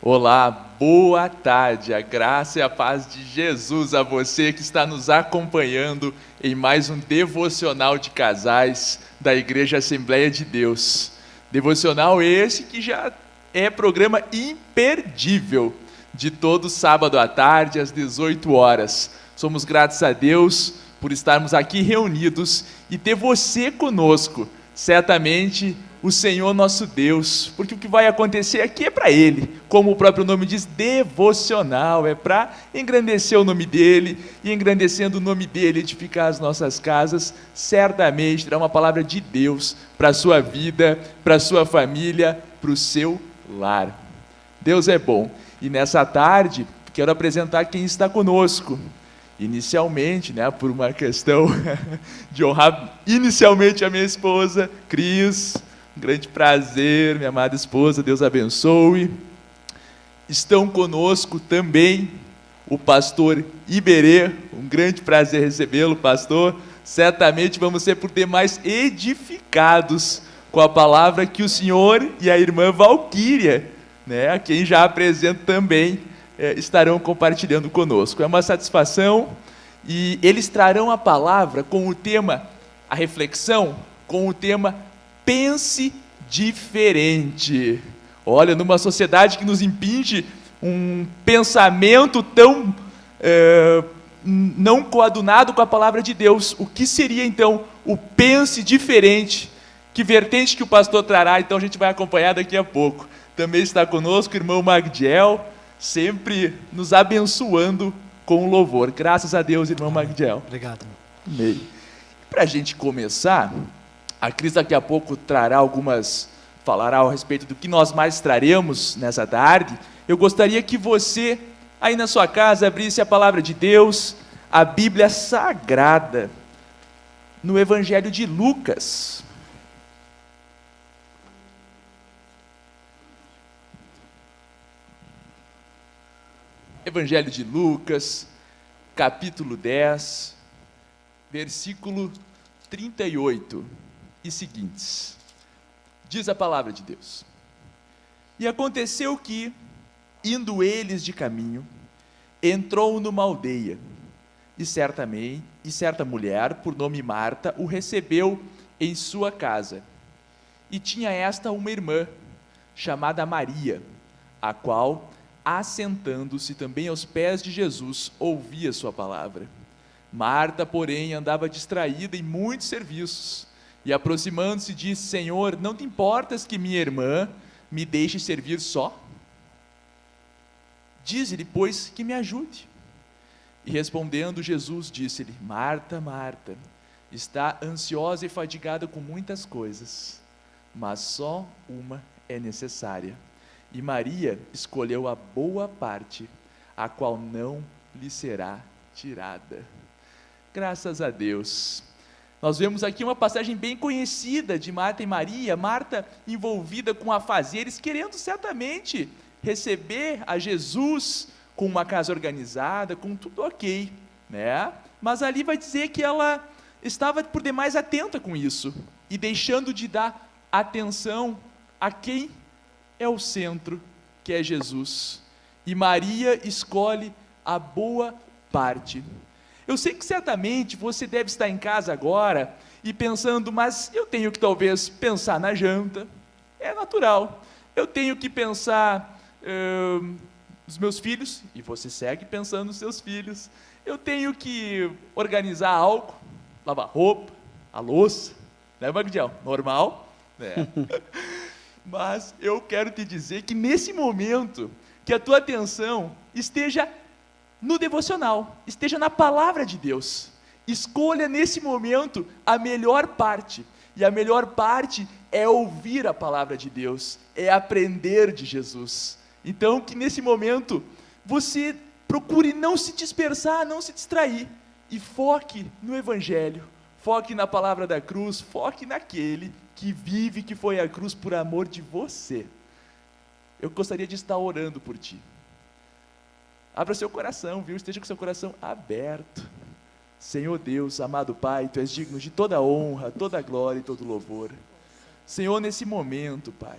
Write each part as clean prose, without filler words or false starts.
Olá, boa tarde, a graça e a paz de Jesus a você que está nos acompanhando em mais um devocional de casais da Igreja Assembleia de Deus. Devocional esse que já é programa imperdível de todo sábado à tarde às 18 horas. Somos gratos a Deus por estarmos aqui reunidos e ter você conosco. Certamente o Senhor nosso Deus, porque o que vai acontecer aqui é para Ele, como o próprio nome diz, devocional, é para engrandecer o nome dEle, e engrandecendo o nome dEle, edificar as nossas casas, certamente terá uma palavra de Deus para a sua vida, para a sua família, para o seu lar. Deus é bom, e nessa tarde, quero apresentar quem está conosco. Inicialmente, por uma questão de honrar inicialmente a minha esposa, Cris. Um grande prazer, minha amada esposa, Deus abençoe. Estão conosco também o pastor Iberê, um grande prazer recebê-lo, pastor. Certamente vamos ser por demais edificados com a palavra que o senhor e a irmã Valquíria, a quem já apresento também, estarão compartilhando conosco. É uma satisfação, e eles trarão a palavra com o tema, a reflexão, com o tema pense diferente. Olha, numa sociedade que nos impinge um pensamento tão não coadunado com a palavra de Deus, o que seria então o pense diferente? Que vertente que o pastor trará? Então a gente vai acompanhar daqui a pouco. Também está conosco o irmão Magdiel, sempre nos abençoando com louvor. Graças a Deus, irmão Magdiel. Obrigado. Para a gente começar, a Cris daqui a pouco falará a respeito do que nós mais traremos nessa tarde. Eu gostaria que você, aí na sua casa, abrisse a palavra de Deus, a Bíblia Sagrada, no Evangelho de Lucas. Evangelho de Lucas, capítulo 10, versículo 38 e seguintes. Diz a palavra de Deus: E aconteceu que, indo eles de caminho, entrou numa aldeia, e certa mulher, por nome Marta, o recebeu em sua casa. E tinha esta uma irmã, chamada Maria, a qual, assentando-se também aos pés de Jesus, ouvia sua palavra. Marta, porém, andava distraída em muitos serviços, e aproximando-se disse: Senhor, não te importas que minha irmã me deixe servir só? Dize-lhe, pois, que me ajude. E respondendo Jesus, disse-lhe: Marta, Marta, está ansiosa e fadigada com muitas coisas, mas só uma é necessária. E Maria escolheu a boa parte, a qual não lhe será tirada. Graças a Deus. Nós vemos aqui uma passagem bem conhecida de Marta e Maria, Marta envolvida com afazeres, querendo certamente receber a Jesus com uma casa organizada, com tudo ok, Mas ali vai dizer que ela estava por demais atenta com isso, e deixando de dar atenção a quem é o centro, que é Jesus. E Maria escolhe a boa parte. Eu sei que certamente você deve estar em casa agora e pensando, mas eu tenho que talvez pensar na janta, é natural. Eu tenho que pensar nos meus filhos, e você segue pensando nos seus filhos. Eu tenho que organizar algo, lavar roupa, a louça, Magdiel? Normal, Mas eu quero te dizer que nesse momento, que a tua atenção esteja no devocional, esteja na palavra de Deus. Escolha nesse momento a melhor parte, e a melhor parte é ouvir a palavra de Deus, é aprender de Jesus. Então, que nesse momento você procure não se dispersar, não se distrair, e foque no Evangelho, foque na palavra da cruz, foque naquele que vive, que foi à cruz por amor de você. Eu gostaria de estar orando por ti. Abra seu coração, esteja com seu coração aberto. Senhor Deus, amado Pai, Tu és digno de toda a honra, toda a glória e todo o louvor. Senhor, nesse momento, Pai,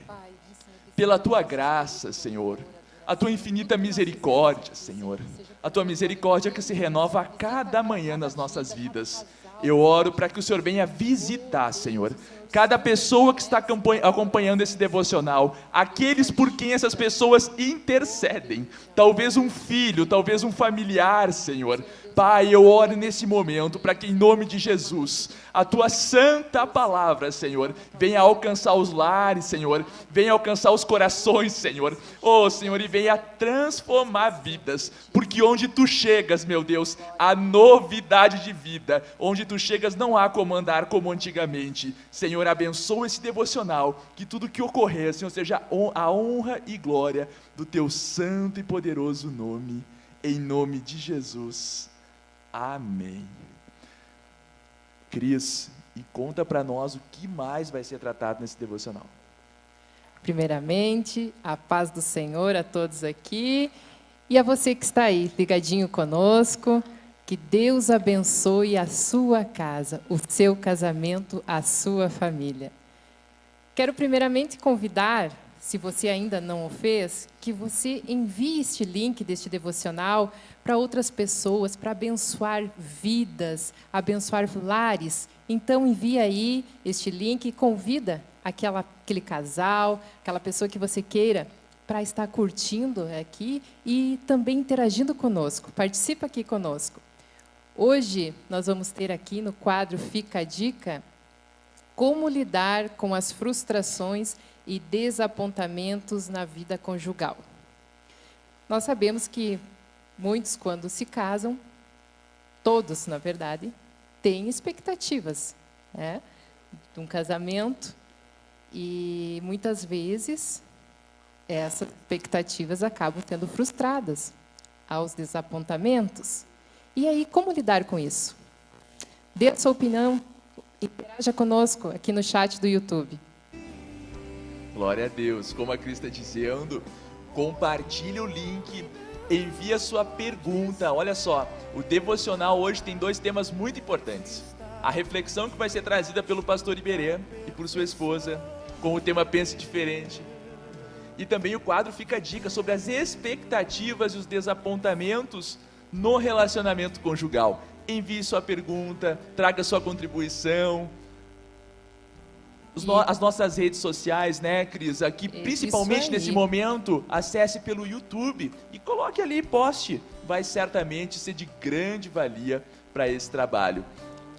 pela Tua graça, Senhor, a tua infinita misericórdia, Senhor, a tua misericórdia que se renova a cada manhã nas nossas vidas. Eu oro para que o Senhor venha visitar, Senhor, cada pessoa que está acompanhando esse devocional, aqueles por quem essas pessoas intercedem, talvez um filho, talvez um familiar, Senhor. Pai, eu oro nesse momento para que, em nome de Jesus, a tua santa palavra, Senhor, venha alcançar os lares, Senhor, venha alcançar os corações, Senhor, oh Senhor, e venha transformar vidas, porque onde tu chegas, meu Deus, há novidade de vida, onde tu chegas não há como andar como antigamente. Senhor, abençoa esse devocional, que tudo que ocorrer, Senhor, seja a honra e glória do teu santo e poderoso nome, em nome de Jesus. Amém. Cris, e conta para nós o que mais vai ser tratado nesse devocional. Primeiramente, a paz do Senhor a todos aqui e a você que está aí, ligadinho conosco. Que Deus abençoe a sua casa, o seu casamento, a sua família. Quero primeiramente convidar, se você ainda não o fez, que você envie este link deste devocional para outras pessoas, para abençoar vidas, abençoar lares. Então, envie aí este link e convida aquele casal, aquela pessoa que você queira, para estar curtindo aqui e também interagindo conosco. Participa aqui conosco. Hoje, nós vamos ter aqui no quadro Fica a Dica, como lidar com as frustrações e desapontamentos na vida conjugal. Nós sabemos que muitos, quando se casam, todos, na verdade, têm expectativas, né, de um casamento, e muitas vezes essas expectativas acabam sendo frustradas aos desapontamentos. E aí, como lidar com isso? Dê a sua opinião, interaja conosco aqui no chat do YouTube. Glória a Deus. Como a Cris está dizendo, compartilhe o link, envie a sua pergunta. Olha só, o devocional hoje tem 2 temas muito importantes. A reflexão que vai ser trazida pelo pastor Iberê e por sua esposa, com o tema Pense Diferente. E também o quadro Fica a Dica sobre as expectativas e os desapontamentos no relacionamento conjugal. Envie sua pergunta, traga sua contribuição. As nossas redes sociais, né, Cris? Aqui, principalmente nesse momento, acesse pelo YouTube e coloque ali, poste. Vai certamente ser de grande valia para esse trabalho.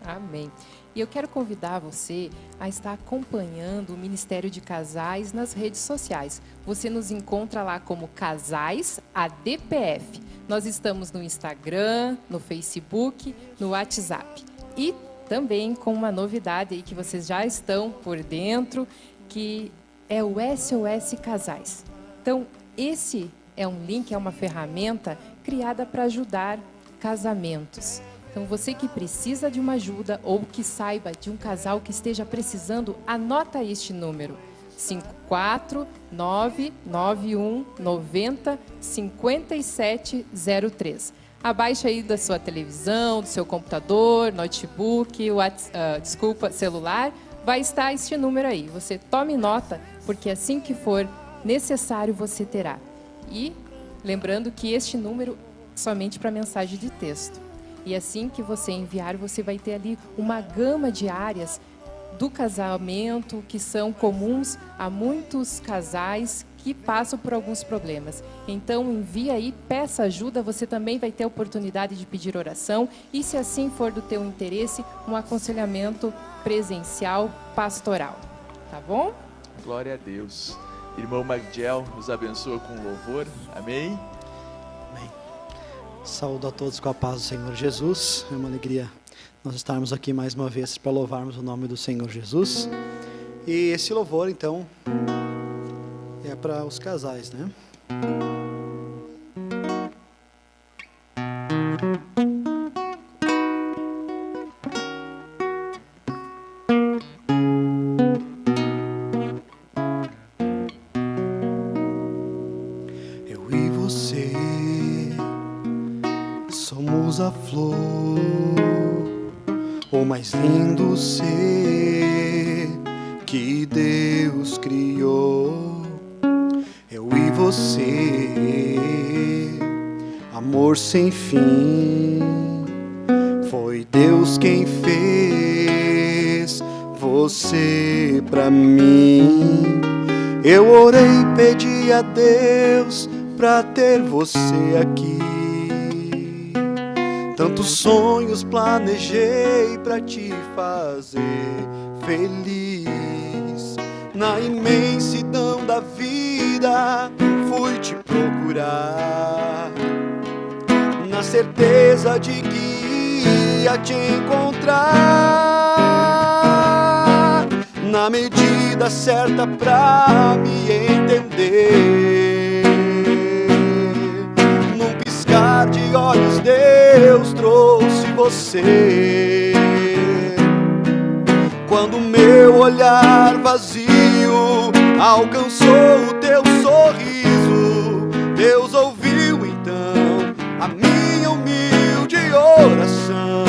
Amém. E eu quero convidar você a estar acompanhando o Ministério de Casais nas redes sociais. Você nos encontra lá como Casais ADPF. Nós estamos no Instagram, no Facebook, no WhatsApp. E também com uma novidade aí que vocês já estão por dentro, que é o SOS Casais. Então, esse é um link, é uma ferramenta criada para ajudar casamentos. Então, você que precisa de uma ajuda ou que saiba de um casal que esteja precisando, anota este número: 54991905703. Abaixa aí da sua televisão, do seu computador, notebook, celular, vai estar este número aí. Você tome nota, porque assim que for necessário você terá. E lembrando que este número é somente para mensagem de texto. E assim que você enviar, você vai ter ali uma gama de áreas do casamento que são comuns a muitos casais que passam por alguns problemas. Então, envie aí, peça ajuda, você também vai ter a oportunidade de pedir oração e, se assim for do teu interesse, um aconselhamento presencial pastoral. Tá bom? Glória a Deus. Irmão Magdiel, nos abençoa com louvor. Amém? Saúdo a todos com a paz do Senhor Jesus. É uma alegria nós estarmos aqui mais uma vez para louvarmos o nome do Senhor Jesus. E esse louvor, então, é para os casais, né? Eu e você somos a flor, o mais lindo ser que Deus criou. Eu e você, amor sem fim. Foi Deus quem fez você pra mim. Eu orei, pedi a Deus pra ter você aqui. Tantos sonhos planejei pra te fazer feliz. Na imensidão da vida fui te procurar, na certeza de que ia te encontrar, na medida certa pra me entender. Num piscar de olhos Deus trouxe você. Quando meu olhar vazio alcançou o teu sorriso, Deus ouviu então a minha humilde oração,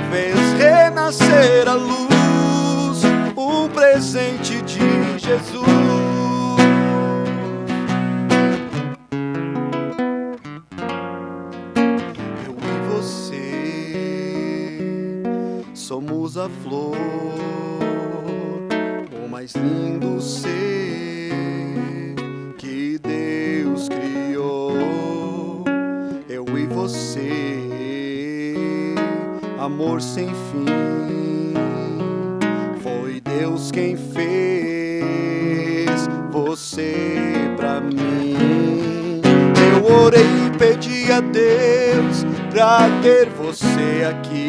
fez renascer a luz, um presente de Jesus. Eu e você somos a flor, o mais lindo ser que Deus criou. Eu e você, amor sem fim. Foi Deus quem fez você pra mim. Eu orei e pedi a Deus pra ter você aqui.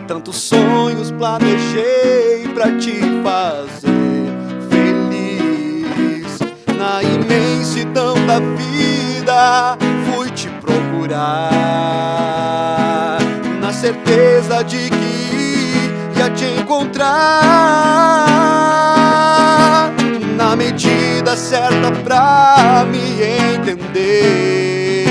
Tantos sonhos planejei pra te fazer feliz. Na imensidão da vida fui te procurar, na certeza de que ia te encontrar, na medida certa pra me entender.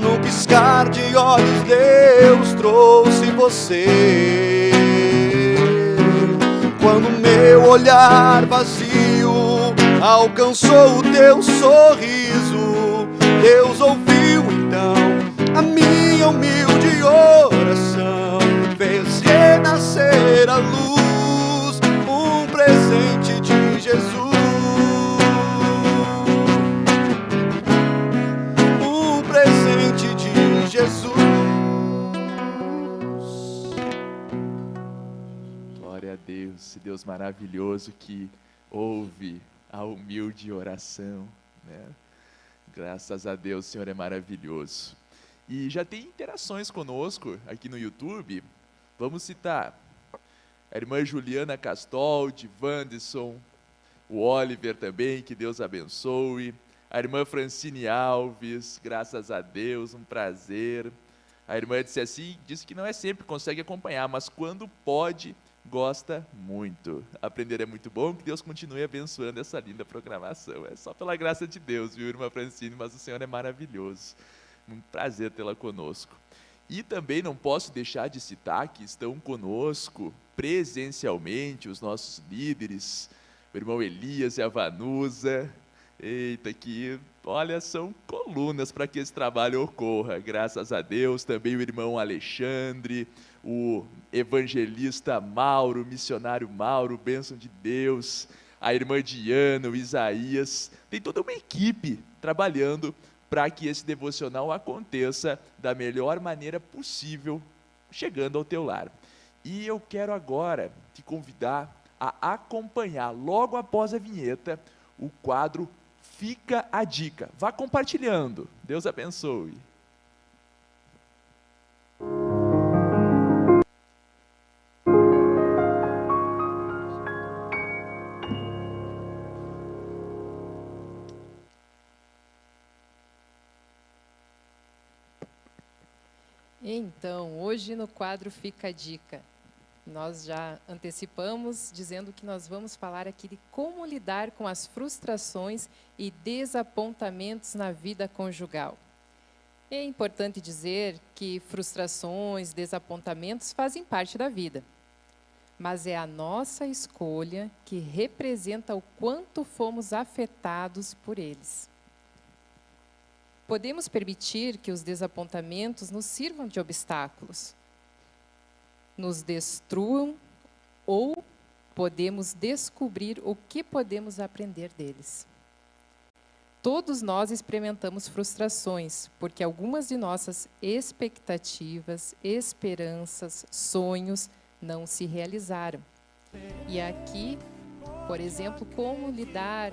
No piscar de olhos Deus trouxe você. Quando meu olhar vazio alcançou o teu sorriso, Deus ouviu então a minha humilde oração, fez renascer a luz, um presente de Jesus. Um presente de Jesus. Glória a Deus, esse Deus maravilhoso que ouve a humilde oração, né? Graças a Deus, o Senhor é maravilhoso. E já tem interações conosco aqui no YouTube. Vamos citar a irmã Juliana Castoldi, Wanderson, o Oliver também, que Deus abençoe. A irmã Francine Alves, graças a Deus, um prazer. A irmã disse assim, disse que não é sempre consegue acompanhar, mas quando pode, gosta muito. Aprender é muito bom, que Deus continue abençoando essa linda programação. É só pela graça de Deus, viu, irmã Francine, mas o Senhor é maravilhoso. Um prazer tê-la conosco. E também não posso deixar de citar que estão conosco presencialmente os nossos líderes, o irmão Elias e a Vanusa. Eita, que, olha, são colunas para que esse trabalho ocorra, graças a Deus. Também o irmão Alexandre, o evangelista Mauro, o missionário Mauro, bênção de Deus, a irmã Diana, o Isaías, tem toda uma equipe trabalhando para que esse devocional aconteça da melhor maneira possível, chegando ao teu lar. E eu quero agora te convidar a acompanhar, logo após a vinheta, o quadro Fica a Dica. Vá compartilhando. Deus abençoe. Então, hoje no quadro Fica a Dica, nós já antecipamos dizendo que nós vamos falar aqui de como lidar com as frustrações e desapontamentos na vida conjugal. É importante dizer que frustrações, desapontamentos fazem parte da vida. mas é a nossa escolha que representa o quanto fomos afetados por eles. Podemos permitir que os desapontamentos nos sirvam de obstáculos, nos destruam, ou podemos descobrir o que podemos aprender deles. Todos nós experimentamos frustrações, porque algumas de nossas expectativas, esperanças, sonhos não se realizaram. E aqui, por exemplo, como lidar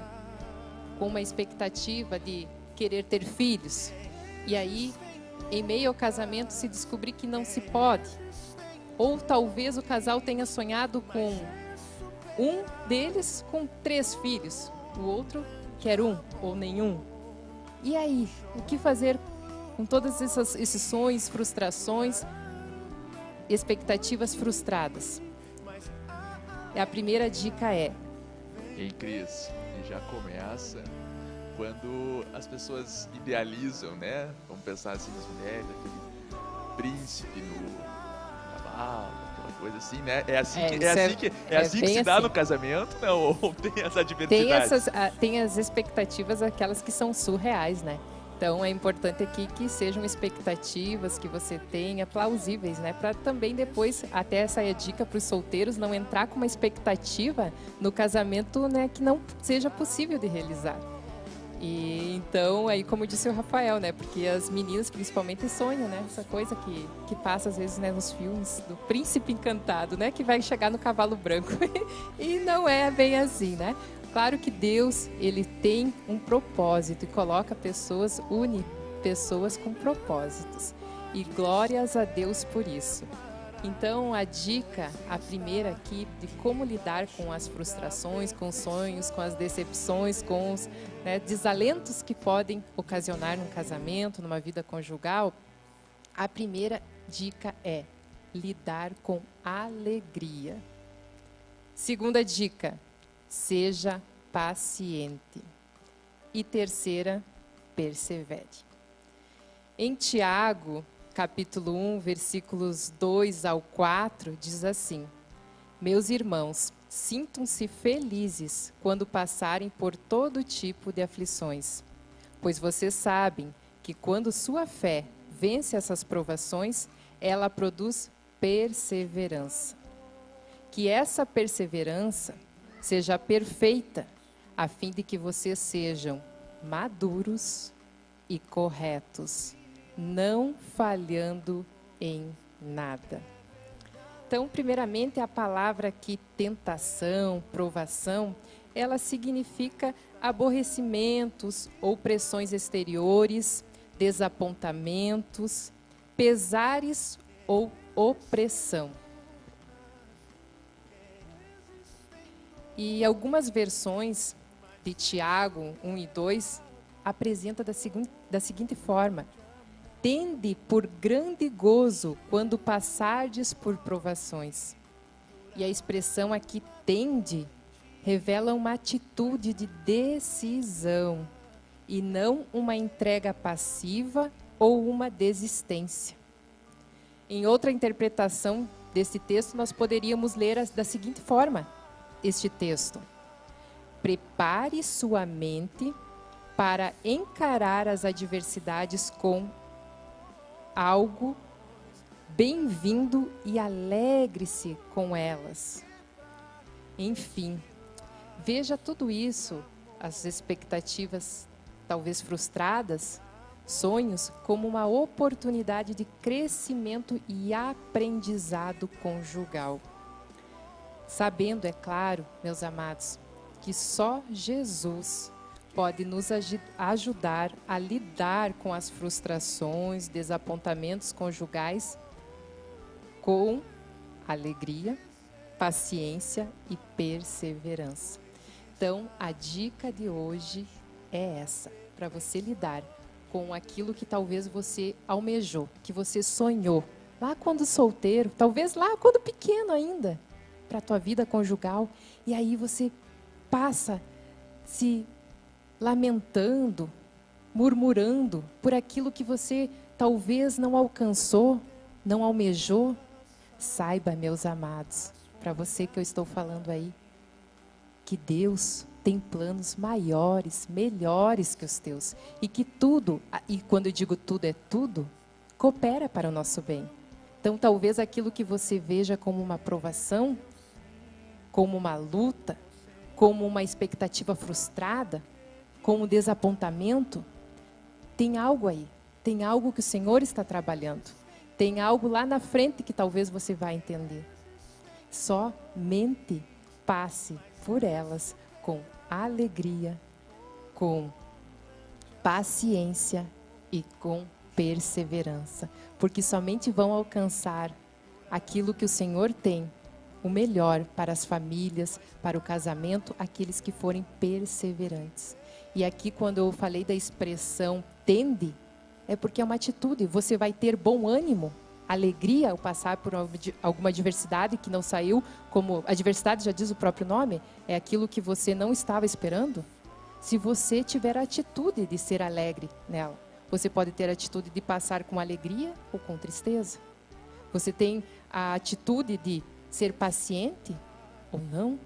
com uma expectativa de querer ter filhos, e aí, em meio ao casamento, se descobrir que não se pode. Ou talvez o casal tenha sonhado com um deles com 3 filhos, o outro quer 1 ou nenhum. E aí, o que fazer com todos esses sonhos, frustrações, expectativas frustradas? A primeira dica é... Ei, Cris, e já começa quando as pessoas idealizam, né? Vamos pensar assim nas mulheres, aquele príncipe no cavalo, aquela coisa assim, né? É assim que se dá no casamento, não? Ou tem as adversidades? Tem as expectativas, aquelas que são surreais, né? Então é importante aqui que sejam expectativas que você tenha plausíveis, né? Para também depois, até essa é a dica para os solteiros, não entrar com uma expectativa no casamento, né, que não seja possível de realizar. E então, aí como disse o Rafael, né, porque as meninas principalmente sonham, né, essa coisa que passa às vezes, né, nos filmes do príncipe encantado, né, que vai chegar no cavalo branco. E não é bem assim, né? Claro que Deus, ele tem um propósito e coloca pessoas, une pessoas com propósitos. E glórias a Deus por isso. Então, a dica, a primeira aqui, de como lidar com as frustrações, com os sonhos, com as decepções, com os desalentos que podem ocasionar num casamento, numa vida conjugal, a primeira dica é lidar com alegria. Segunda dica, seja paciente. E terceira, persevere. Em Tiago, capítulo 1, versículos 2 ao 4, diz assim: Meus irmãos, sintam-se felizes quando passarem por todo tipo de aflições, pois vocês sabem que quando sua fé vence essas provações, ela produz perseverança. Que essa perseverança seja perfeita, a fim de que vocês sejam maduros e corretos, não falhando em nada. Então, primeiramente, a palavra aqui, tentação, provação, ela significa aborrecimentos ou pressões exteriores, desapontamentos, pesares ou opressão. E algumas versões de Tiago 1 e 2 apresentam da seguinte forma: tende por grande gozo quando passardes por provações. E a expressão aqui, tende, revela uma atitude de decisão e não uma entrega passiva ou uma desistência. Em outra interpretação desse texto, nós poderíamos ler da seguinte forma este texto: prepare sua mente para encarar as adversidades com algo bem-vindo e alegre-se com elas. Enfim, veja tudo isso, as expectativas talvez frustradas, sonhos, como uma oportunidade de crescimento e aprendizado conjugal. Sabendo, é claro, meus amados, que só Jesus pode nos ajudar a lidar com as frustrações, desapontamentos conjugais com alegria, paciência e perseverança. Então, a dica de hoje é essa, para você lidar com aquilo que talvez você almejou, que você sonhou, lá quando solteiro, talvez lá quando pequeno ainda, para a tua vida conjugal, e aí você passa se lamentando, murmurando por aquilo que você talvez não alcançou, não almejou. Saiba, meus amados, para você que eu estou falando aí, que Deus tem planos maiores, melhores que os teus, e que tudo, e quando eu digo tudo é tudo, coopera para o nosso bem. Então, talvez aquilo que você veja como uma provação, como uma luta, como uma expectativa frustrada, como um desapontamento, tem algo aí, tem algo que o Senhor está trabalhando, tem algo lá na frente que talvez você vá entender. Somente passe por elas com alegria, com paciência e com perseverança, porque somente vão alcançar aquilo que o Senhor tem, o melhor para as famílias, para o casamento, aqueles que forem perseverantes. E aqui, quando eu falei da expressão tende, é porque é uma atitude. Você vai ter bom ânimo, alegria ao passar por alguma adversidade que não saiu, como a adversidade já diz o próprio nome, é aquilo que você não estava esperando. Se você tiver a atitude de ser alegre nela, você pode ter a atitude de passar com alegria ou com tristeza. Você tem a atitude de ser paciente ou não.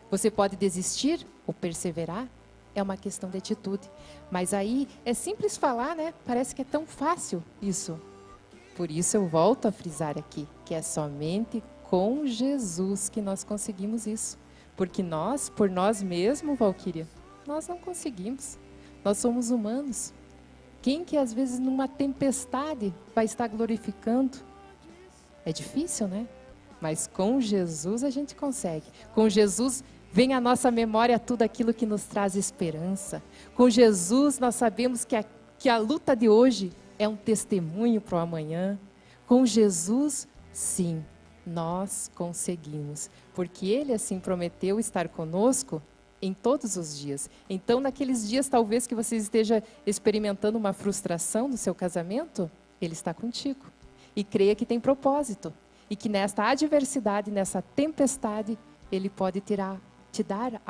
Você pode desistir ou perseverar. É uma questão de atitude. Mas aí é simples falar, né? Parece que é tão fácil isso. Por isso eu volto a frisar aqui, que é somente com Jesus que nós conseguimos isso. Porque nós, por nós mesmos, Valquíria, nós não conseguimos. Nós somos humanos. Quem que às vezes numa tempestade vai estar glorificando? É difícil, né? Mas com Jesus a gente consegue. Com Jesus vem à nossa memória tudo aquilo que nos traz esperança. Com Jesus nós sabemos que a luta de hoje é um testemunho para o amanhã. Com Jesus, sim, nós conseguimos. Porque Ele assim prometeu estar conosco em todos os dias. Então, naqueles dias talvez que você esteja experimentando uma frustração no seu casamento, Ele está contigo. E creia que tem propósito. E que nesta adversidade, nessa tempestade, Ele pode te dar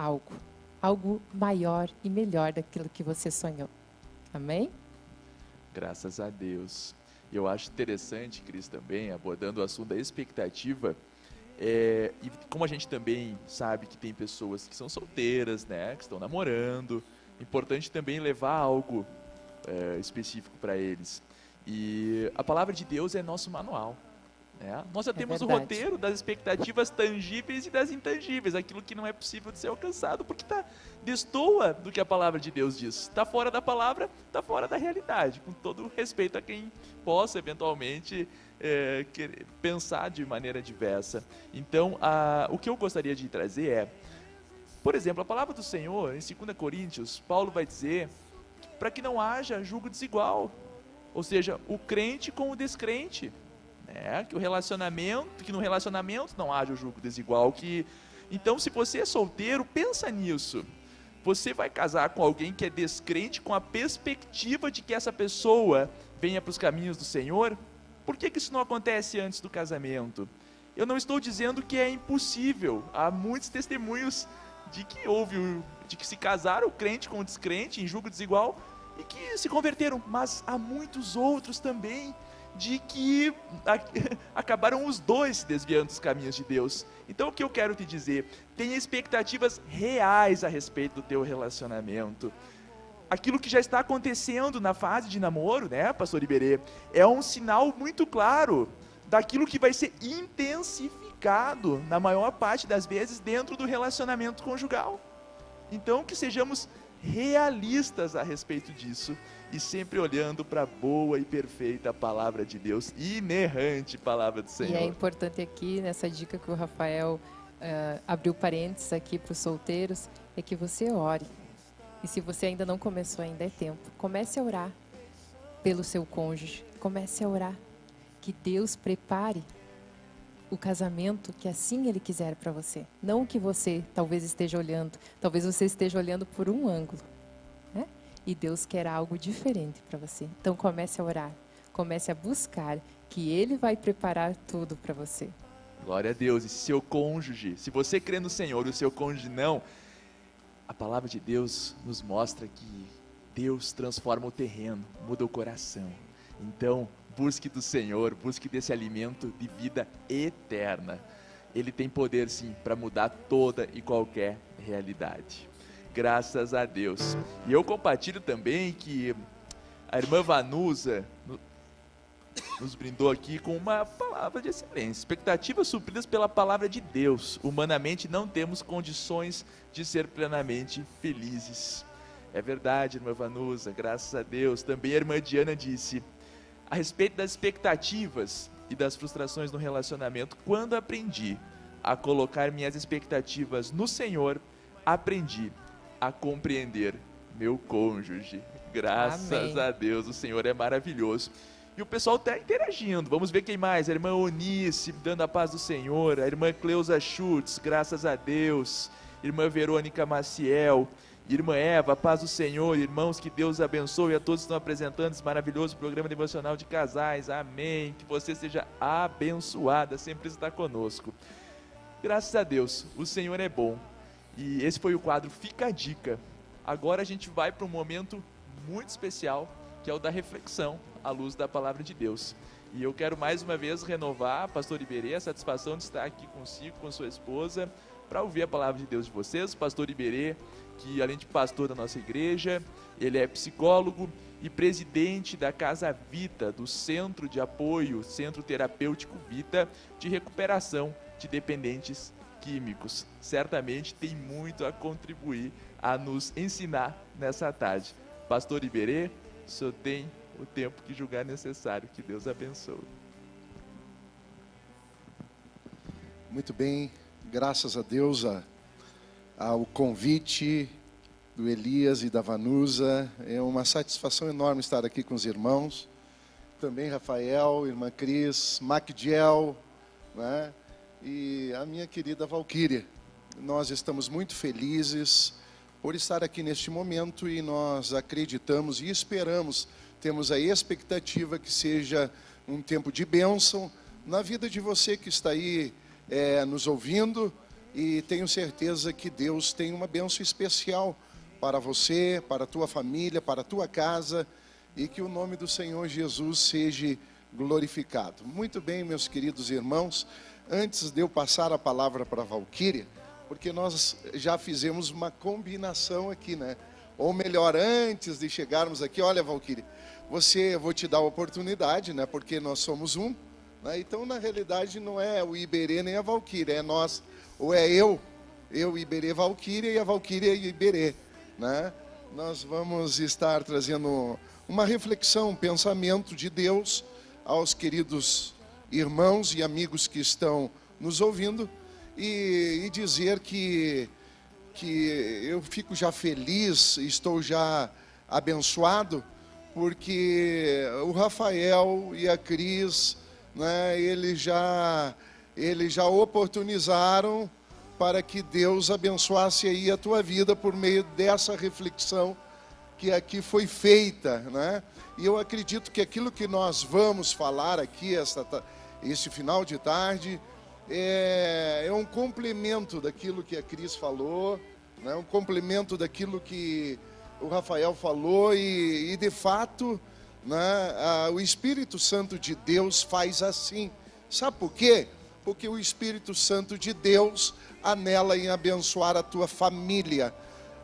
algo maior e melhor daquilo que você sonhou. Amém? Graças a Deus. Eu acho interessante, Cris, também, abordando o assunto da expectativa, e como a gente também sabe que tem pessoas que são solteiras, né, que estão namorando, é importante também levar algo específico para eles. E a palavra de Deus é nosso manual. Nós já temos o roteiro das expectativas tangíveis e das intangíveis, aquilo que não é possível de ser alcançado, porque destoa do que a palavra de Deus diz. Está fora da palavra, está fora da realidade, com todo respeito a quem possa eventualmente pensar de maneira diversa. Então, o que eu gostaria de trazer é, por exemplo, a palavra do Senhor, em 2 Coríntios, Paulo vai dizer para que não haja julgo desigual, ou seja, o crente com o descrente. Que no relacionamento não haja o julgo desigual. Então, se você é solteiro, pensa nisso. Você vai casar com alguém que é descrente com a perspectiva de que essa pessoa venha para os caminhos do Senhor? Por que isso não acontece antes do casamento? Eu não estou dizendo que é impossível. Há muitos testemunhos de que se casaram o crente com o descrente em julgo desigual e que se converteram, mas há muitos outros também de que acabaram os dois se desviando dos caminhos de Deus. Então o que eu quero te dizer, tenha expectativas reais a respeito do teu relacionamento. Aquilo que já está acontecendo na fase de namoro, né, pastor Iberê, é um sinal muito claro daquilo que vai ser intensificado na maior parte das vezes dentro do relacionamento conjugal. Então que sejamos realistas a respeito disso e sempre olhando para a boa e perfeita palavra de Deus, inerrante palavra do Senhor. E é importante aqui, nessa dica que o Rafael abriu parênteses aqui para os solteiros, é que você ore. E se você ainda não começou, ainda é tempo. Comece a orar pelo seu cônjuge. Comece a orar. Que Deus prepare o casamento que assim Ele quiser para você. Não o que você talvez esteja olhando. Talvez você esteja olhando por um ângulo. Né? E Deus quer algo diferente para você. Então comece a orar. Comece a buscar, que Ele vai preparar tudo para você. Glória a Deus. E seu cônjuge, se você crê no Senhor e o seu cônjuge não, a palavra de Deus nos mostra que Deus transforma o terreno, muda o coração. Então, busque do Senhor, busque desse alimento de vida eterna. Ele tem poder sim para mudar toda e qualquer realidade. Graças a Deus. E eu compartilho também que a irmã Vanusa nos brindou aqui com uma palavra de excelência. Expectativas supridas pela palavra de Deus. Humanamente não temos condições de ser plenamente felizes. É verdade, irmã Vanusa, graças a Deus. Também a irmã Diana disse a respeito das expectativas e das frustrações no relacionamento. Quando aprendi a colocar minhas expectativas no Senhor, aprendi a compreender meu cônjuge. Graças Amém. a Deus, o Senhor é maravilhoso. E o pessoal está interagindo. Vamos ver quem mais. A irmã Onice, dando a paz do Senhor. A irmã Cleusa Schutz, graças a Deus. Irmã Verônica Maciel. Irmã Eva, paz do Senhor. Irmãos, que Deus abençoe a todos que estão apresentando esse maravilhoso programa devocional de casais. Amém. Que você seja abençoada, sempre está conosco. Graças a Deus, o Senhor é bom. E esse foi o quadro Fica a Dica. Agora a gente vai para um momento muito especial, que é o da reflexão à luz da palavra de Deus. E eu quero mais uma vez renovar, pastor Iberê, a satisfação de estar aqui consigo, com sua esposa, para ouvir a palavra de Deus de vocês. Pastor Iberê, que além de pastor da nossa igreja, ele é psicólogo e presidente da Casa Vita, do Centro de Apoio, Centro Terapêutico Vita, de recuperação de dependentes químicos. Certamente tem muito a contribuir, a nos ensinar nessa tarde. Pastor Iberê, o senhor tem o tempo que julgar necessário. Que Deus abençoe. Muito bem, graças a Deus ao convite do Elias e da Vanusa. É uma satisfação enorme estar aqui com os irmãos. Também Rafael, irmã Cris, Macdiel, né? E a minha querida Valquíria. Nós estamos muito felizes por estar aqui neste momento e nós acreditamos e esperamos, temos a expectativa que seja um tempo de bênção na vida de você que está aí nos ouvindo, e tenho certeza que Deus tem uma bênção especial para você, para a tua família, para a tua casa, e que o nome do Senhor Jesus seja glorificado. Muito bem, meus queridos irmãos, antes de eu passar a palavra para a Valquíria, porque nós já fizemos uma combinação aqui, né? Ou melhor, antes de chegarmos aqui, olha, Valquíria, eu vou te dar a oportunidade, né? Porque nós somos um, né? Então, na realidade, não é o Iberê nem a Valquíria, é nós, ou é eu, Iberê, Valquíria, e a Valquíria e Iberê, né? Nós vamos estar trazendo uma reflexão, um pensamento de Deus aos queridos irmãos e amigos que estão nos ouvindo, e dizer que eu fico já feliz, estou já abençoado, porque o Rafael e a Cris, né, eles já oportunizaram para que Deus abençoasse aí a tua vida por meio dessa reflexão que aqui foi feita, né? E eu acredito que aquilo que nós vamos falar aqui esse final de tarde é um complemento daquilo que a Cris falou, né? Um complemento daquilo que o Rafael falou e de fato, né, o Espírito Santo de Deus faz assim. Sabe por quê? Porque o Espírito Santo de Deus anela em abençoar a tua família,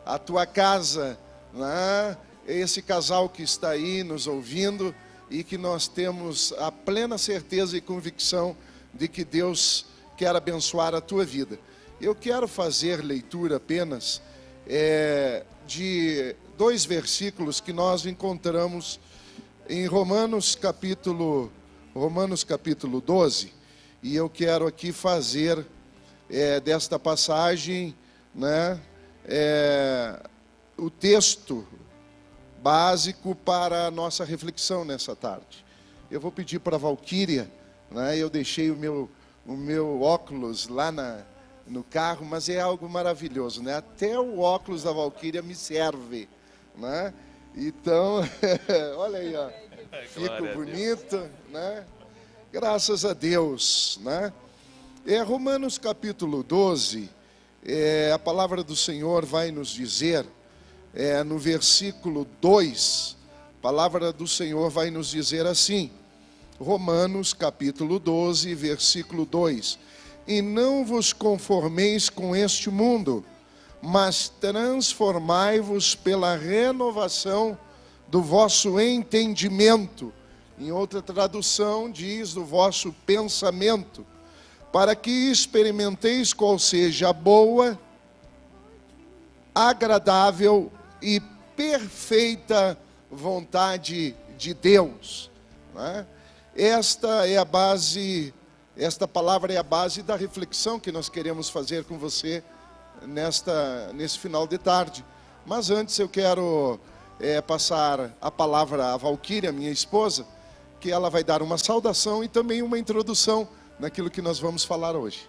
a tua casa, né? Esse casal que está aí nos ouvindo, e que nós temos a plena certeza e convicção de que Deus quer abençoar a tua vida. Eu quero fazer leitura apenas de 2 versículos que nós encontramos em Romanos capítulo 12, e eu quero aqui fazer desta passagem, né, o texto básico para a nossa reflexão nessa tarde. Eu vou pedir para a Valquíria, né, eu deixei o meu óculos lá no carro, mas é algo maravilhoso, né? Até o óculos da Valquíria me serve, né? Então, olha aí, ó, fico bonito, né? Graças a Deus, né? Romanos capítulo 12, a palavra do Senhor vai nos dizer, no versículo 2, a palavra do Senhor vai nos dizer assim, Romanos capítulo 12, versículo 2, e não vos conformeis com este mundo, mas transformai-vos pela renovação do vosso entendimento. Em outra tradução diz do vosso pensamento, para que experimenteis qual seja a boa, agradável e perfeita vontade de Deus. Né? Esta palavra é a base da reflexão que nós queremos fazer com você nesse final de tarde. Mas antes eu quero passar a palavra à Valquíria, minha esposa, que ela vai dar uma saudação e também uma introdução naquilo que nós vamos falar hoje.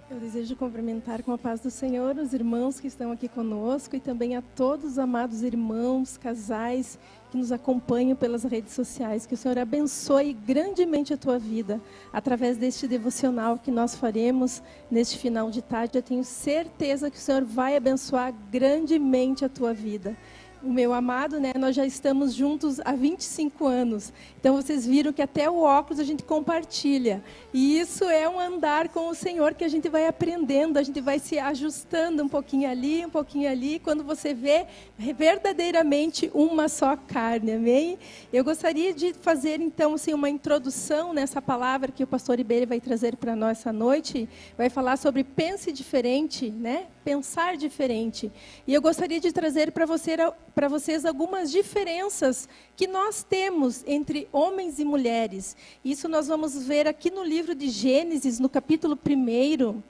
Eu desejo cumprimentar com a paz do Senhor os irmãos que estão aqui conosco e também a todos os amados irmãos, casais que nos acompanham pelas redes sociais. Que o Senhor abençoe grandemente a tua vida através deste devocional que nós faremos neste final de tarde. Eu tenho certeza que o Senhor vai abençoar grandemente a tua vida. O meu amado, né, nós já estamos juntos há 25 anos. Então vocês viram que até o óculos a gente compartilha. E isso é um andar com o Senhor que a gente vai aprendendo, a gente vai se ajustando um pouquinho ali, um pouquinho ali. Quando você vê verdadeiramente uma só carne, amém? Eu gostaria de fazer então assim, uma introdução nessa palavra que o pastor Iberê vai trazer para nós essa noite. Vai falar sobre pense diferente, né? Pensar diferente. E eu gostaria de trazer para vocês algumas diferenças que nós temos entre homens e mulheres. Isso nós vamos ver aqui no livro de Gênesis, no capítulo 1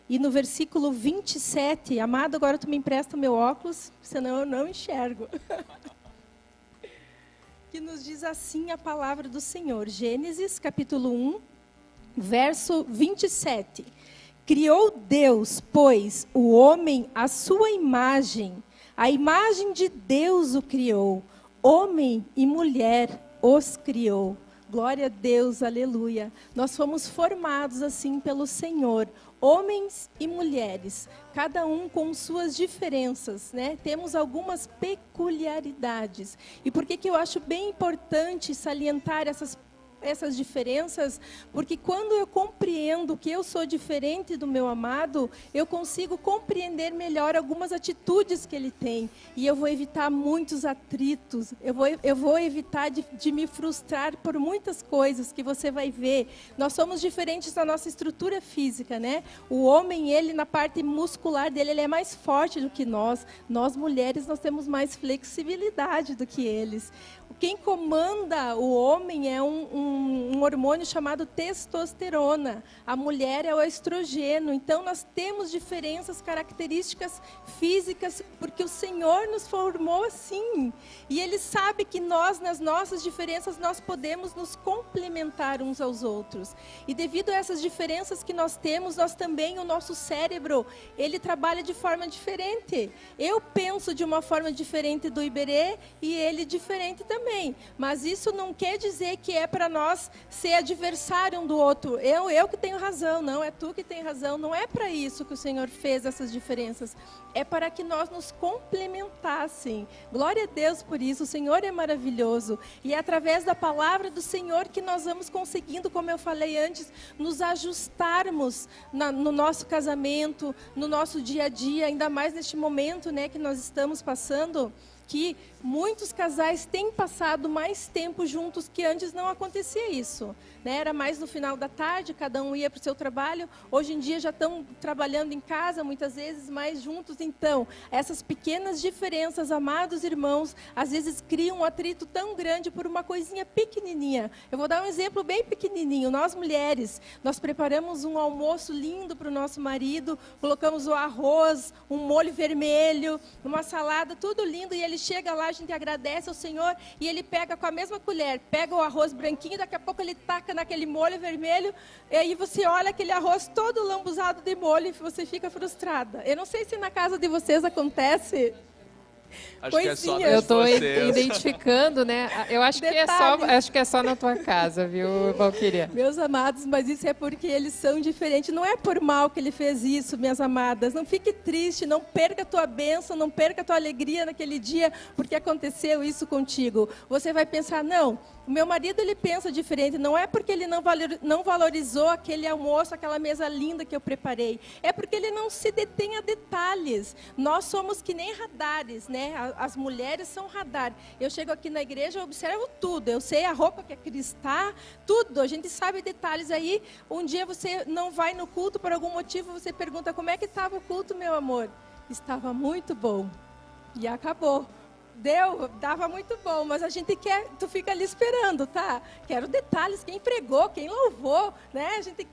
e no versículo 27. Amado, agora tu me empresta o meu óculos, senão eu não enxergo. Que nos diz assim a palavra do Senhor. Gênesis, capítulo 1, verso 27. Criou Deus, pois, o homem à sua imagem. A imagem de Deus o criou. Homem e mulher os criou. Glória a Deus, aleluia. Nós fomos formados assim pelo Senhor. Homens e mulheres, cada um com suas diferenças, né? Temos algumas peculiaridades. E por que eu acho bem importante salientar essas diferenças, porque quando eu compreendo que eu sou diferente do meu amado, eu consigo compreender melhor algumas atitudes que ele tem, e eu vou evitar muitos atritos, eu vou evitar de me frustrar por muitas coisas que você vai ver. Nós somos diferentes na nossa estrutura física, né? O homem, ele na parte muscular dele, ele é mais forte do que nós mulheres, nós temos mais flexibilidade do que eles. Quem comanda o homem é um hormônio chamado testosterona. A mulher é o estrogênio. Então, nós temos diferenças, características físicas, porque o Senhor nos formou assim. E Ele sabe que nós, nas nossas diferenças, nós podemos nos complementar uns aos outros. E devido a essas diferenças que nós temos, nós também, o nosso cérebro, ele trabalha de forma diferente. Eu penso de uma forma diferente do Iberê e ele diferente também. Mas isso não quer dizer que é para nós ser adversário um do outro. Eu que tenho razão, não é tu que tem razão. Não é para isso que o Senhor fez essas diferenças. É para que nós nos complementassem. Glória a Deus por isso. O Senhor é maravilhoso. E é através da palavra do Senhor que nós vamos conseguindo, como eu falei antes, nos ajustarmos no nosso casamento, no nosso dia a dia, ainda mais neste momento, né, que nós estamos passando, que muitos casais têm passado mais tempo juntos, que antes não acontecia isso, né? Era mais no final da tarde, cada um ia para o seu trabalho. Hoje em dia já estão trabalhando em casa, muitas vezes mais juntos. Então, essas pequenas diferenças, amados irmãos, às vezes criam um atrito tão grande por uma coisinha pequenininha. Eu vou dar um exemplo bem pequenininho. Nós mulheres, nós preparamos um almoço lindo para o nosso marido, colocamos o arroz, um molho vermelho, uma salada, tudo lindo, e ele chega lá, a gente agradece ao Senhor, e ele pega com a mesma colher, pega o arroz branquinho, daqui a pouco ele taca naquele molho vermelho, e aí você olha aquele arroz todo lambuzado de molho e você fica frustrada. Eu não sei se na casa de vocês acontece. Acho que é só Coisinhas. Eu nas de estou vocês. identificando, né? Eu acho Detalhes. que é só na tua casa, viu, Valquíria? Meus amados, mas isso é porque eles são diferentes. Não é por mal que ele fez isso, minhas amadas. Não fique triste, não perca a tua bênção, não perca a tua alegria naquele dia, porque aconteceu isso contigo. Você vai pensar, não, o meu marido ele pensa diferente. Não é porque ele não valorizou aquele almoço, aquela mesa linda que eu preparei. É porque ele não se detém a detalhes. Nós somos que nem radares, né? As mulheres são radar. Eu chego aqui na igreja, eu observo tudo. Eu sei a roupa que a Cris está, tudo. A gente sabe detalhes. Aí, um dia você não vai no culto por algum motivo, você pergunta, como é que estava o culto, meu amor? Estava muito bom. E acabou. Dava muito bom, mas a gente quer, tu fica ali esperando, tá? Quero detalhes, quem pregou, quem louvou, né? A gente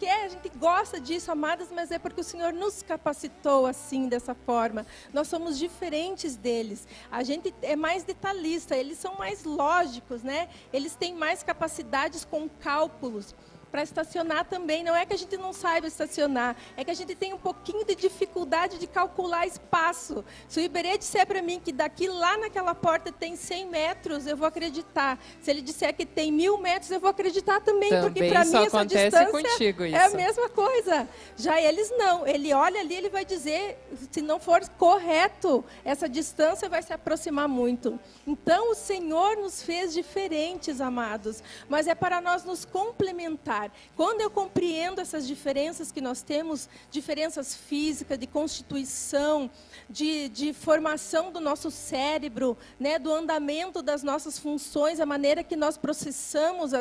gosta disso, amadas, mas é porque o Senhor nos capacitou assim, dessa forma. Nós somos diferentes deles. A gente é mais detalhista, eles são mais lógicos, né? Eles têm mais capacidades com cálculos. Para estacionar também, não é que a gente não saiba estacionar, é que a gente tem um pouquinho de dificuldade de calcular espaço. Se o Iberê disser para mim que daqui lá naquela porta tem 100 metros, eu vou acreditar. Se ele disser que tem 1000 metros, eu vou acreditar também, porque para mim essa distância contigo, isso. é a mesma coisa. Já eles não, ele olha ali, ele vai dizer, se não for correto, essa distância vai se aproximar muito. Então o Senhor nos fez diferentes, amados, mas é para nós nos complementar. Quando eu compreendo essas diferenças que nós temos, diferenças físicas, de constituição, de formação do nosso cérebro, né, do andamento das nossas funções, a maneira que nós processamos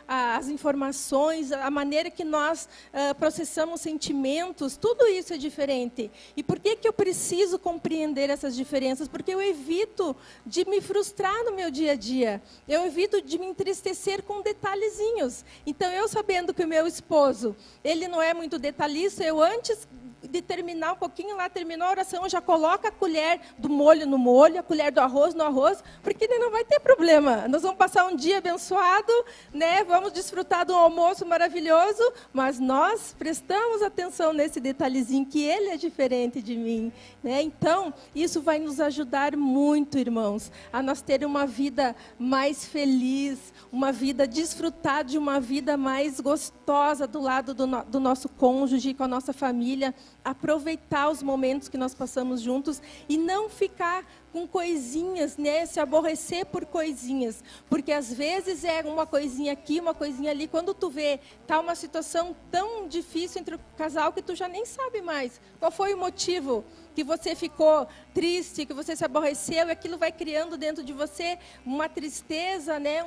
as informações, a maneira que nós processamos sentimentos, tudo isso é diferente. E por que eu preciso compreender essas diferenças? Porque eu evito de me frustrar no meu dia a dia. Eu evito de me entristecer com detalhezinhos. Então, eu sabendo que o meu esposo, ele não é muito detalhista, eu antes de terminar um pouquinho lá, terminou a oração, já coloca a colher do molho no molho, a colher do arroz no arroz, porque ele não vai ter problema. Nós vamos passar um dia abençoado, né? Vamos desfrutar de um almoço maravilhoso, mas nós prestamos atenção nesse detalhezinho, que ele é diferente de mim, né? Então, isso vai nos ajudar muito, irmãos, a nós ter uma vida mais feliz, uma vida, desfrutar de uma vida mais gostosa do lado do nosso cônjuge, com a nossa família, aproveitar os momentos que nós passamos juntos e não ficar com coisinhas, né? Se aborrecer por coisinhas, porque às vezes é uma coisinha aqui, uma coisinha ali, quando tu vê, tá uma situação tão difícil entre o casal que tu já nem sabe mais qual foi o motivo que você ficou triste, que você se aborreceu, e aquilo vai criando dentro de você uma tristeza, né?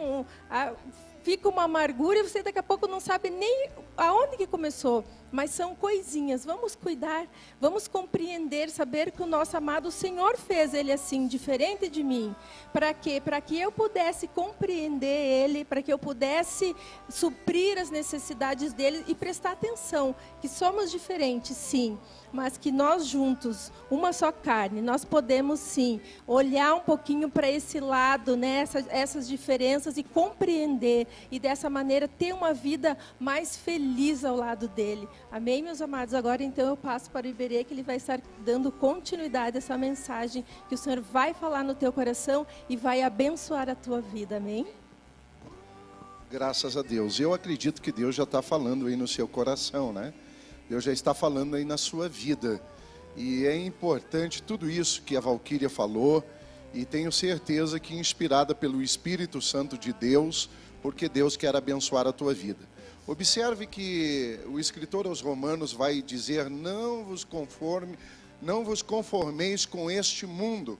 Fica uma amargura e você daqui a pouco não sabe nem aonde que começou. Mas são coisinhas, vamos cuidar, vamos compreender, saber que o nosso amado Senhor fez ele assim, diferente de mim. Para quê? Para que eu pudesse compreender ele, para que eu pudesse suprir as necessidades dele e prestar atenção, que somos diferentes, sim, mas que nós juntos, uma só carne, nós podemos sim olhar um pouquinho para esse lado, né, essas diferenças e compreender, e dessa maneira ter uma vida mais feliz ao lado dele. Amém, meus amados? Agora então eu passo para o Iberê, que ele vai estar dando continuidade a essa mensagem que o Senhor vai falar no teu coração e vai abençoar a tua vida. Amém? Graças a Deus. Eu acredito que Deus já está falando aí no seu coração, né? Deus já está falando aí na sua vida. E é importante tudo isso que a Valquíria falou, e tenho certeza que inspirada pelo Espírito Santo de Deus, porque Deus quer abençoar a tua vida. Observe que o escritor aos Romanos vai dizer: não vos conformeis com este mundo,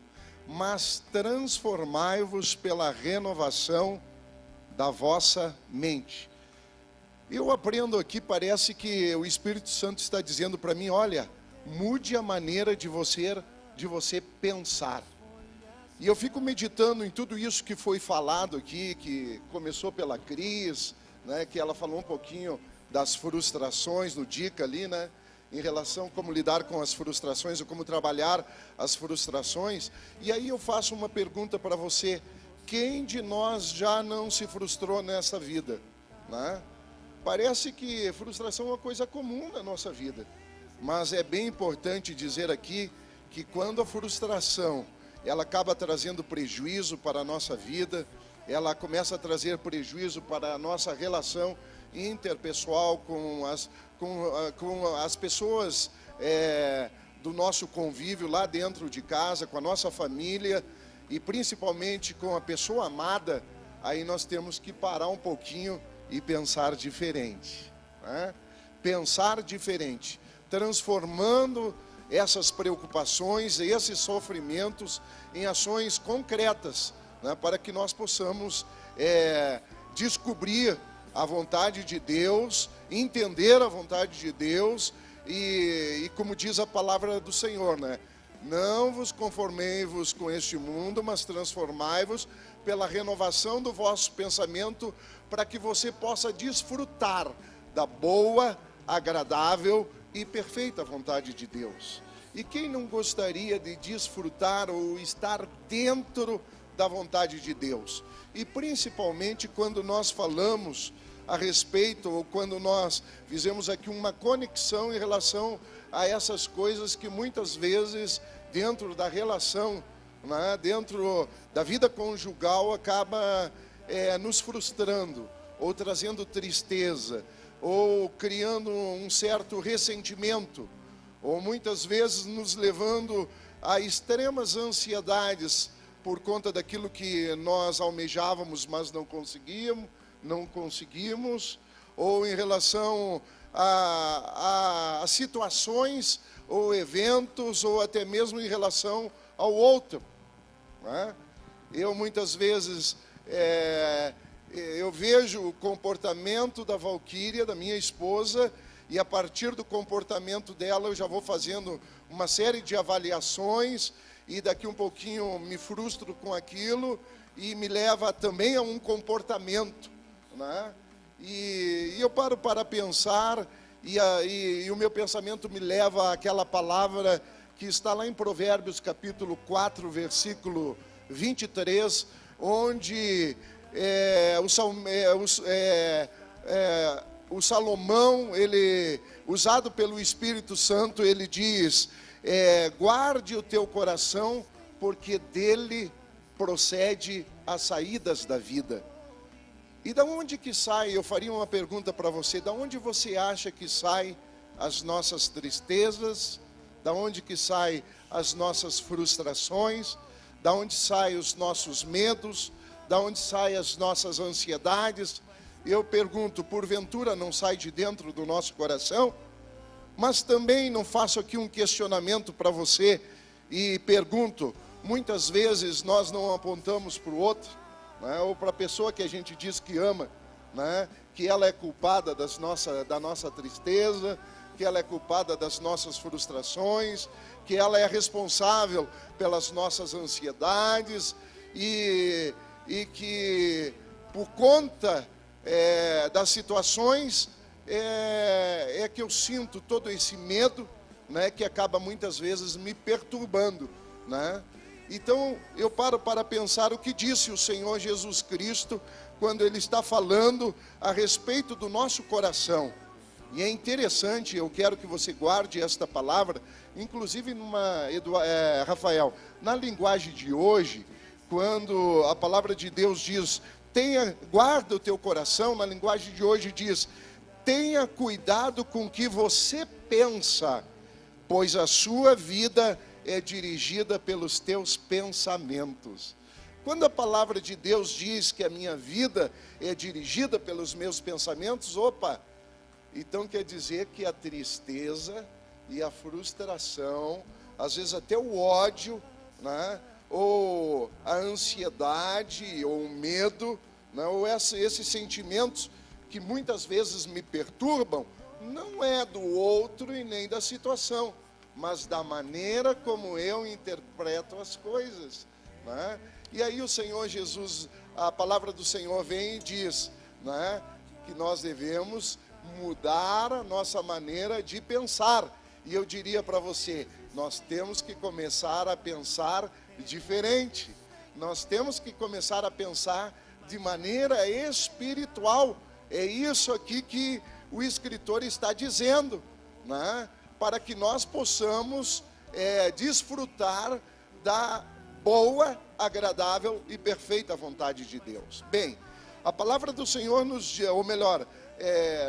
mas transformai-vos pela renovação da vossa mente. Eu aprendo aqui, parece que o Espírito Santo está dizendo para mim: olha, mude a maneira de você pensar. E eu fico meditando em tudo isso que foi falado aqui, que começou pela Cris, né, que ela falou um pouquinho das frustrações no Dica ali, né, em relação a como lidar com as frustrações ou como trabalhar as frustrações. E aí eu faço uma pergunta para você: quem de nós já não se frustrou nessa vida, né? Parece que frustração é uma coisa comum na nossa vida, mas é bem importante dizer aqui que quando a frustração ela acaba trazendo prejuízo para a nossa vida, ela começa a trazer prejuízo para a nossa relação interpessoal com as pessoas do nosso convívio lá dentro de casa, com a nossa família e principalmente com a pessoa amada. Aí nós temos que parar um pouquinho e pensar diferente, né? Pensar diferente, transformando essas preocupações, esses sofrimentos em ações concretas, né? Para que nós possamos descobrir a vontade de Deus, entender a vontade de Deus e como diz a palavra do Senhor, né? Não vos conformei-vos com este mundo, mas transformai-vos pela renovação do vosso pensamento, para que você possa desfrutar da boa, agradável e perfeita vontade de Deus. E quem não gostaria de desfrutar ou estar dentro da vontade de Deus? E principalmente quando nós falamos a respeito, ou quando nós fizemos aqui uma conexão em relação a essas coisas que muitas vezes dentro da relação, né, dentro da vida conjugal, acaba nos frustrando, ou trazendo tristeza, ou criando um certo ressentimento, ou muitas vezes nos levando a extremas ansiedades por conta daquilo que nós almejávamos, mas não conseguimos, ou em relação a situações ou eventos, ou até mesmo em relação ao outro, né? Eu muitas vezes eu vejo o comportamento da Valquíria, da minha esposa, e a partir do comportamento dela eu já vou fazendo uma série de avaliações, e daqui um pouquinho me frustro com aquilo e me leva também a um comportamento, né? E eu paro para pensar, e o meu pensamento me leva àquela palavra que está lá em Provérbios capítulo 4, versículo 23, onde o Salomão, ele, usado pelo Espírito Santo, ele diz, guarde o teu coração, porque dele procede as saídas da vida. E da onde que sai, eu faria uma pergunta para você, da onde você acha que sai as nossas tristezas, da onde que sai as nossas frustrações, da onde saem os nossos medos, da onde saem as nossas ansiedades? Eu pergunto, porventura não sai de dentro do nosso coração? Mas também não faço aqui um questionamento para você e pergunto, muitas vezes nós não apontamos para o outro, né, ou para a pessoa que a gente diz que ama, né, que ela é culpada da nossa tristeza, que ela é culpada das nossas frustrações, que ela é responsável pelas nossas ansiedades, e que por conta das situações que eu sinto todo esse medo, né, que acaba muitas vezes me perturbando, né? Então eu paro para pensar o que disse o Senhor Jesus Cristo quando Ele está falando a respeito do nosso coração. E é interessante, eu quero que você guarde esta palavra, inclusive Rafael, na linguagem de hoje, quando a palavra de Deus diz, guarda o teu coração, na linguagem de hoje diz, tenha cuidado com o que você pensa, pois a sua vida é dirigida pelos teus pensamentos. Quando a palavra de Deus diz que a minha vida é dirigida pelos meus pensamentos, então quer dizer que a tristeza e a frustração, às vezes até o ódio, né, ou a ansiedade, ou o medo, né, ou esses sentimentos que muitas vezes me perturbam, não é do outro e nem da situação, mas da maneira como eu interpreto as coisas, né? E aí o Senhor Jesus, a palavra do Senhor vem e diz, né, que nós devemos mudar a nossa maneira de pensar. E eu diria para você, nós temos que começar a pensar diferente. Nós temos que começar a pensar de maneira espiritual. É isso aqui que o escritor está dizendo, né? Para que nós possamos desfrutar boa, agradável e perfeita vontade de Deus. Bem, a palavra do Senhor nos diz, ou melhor,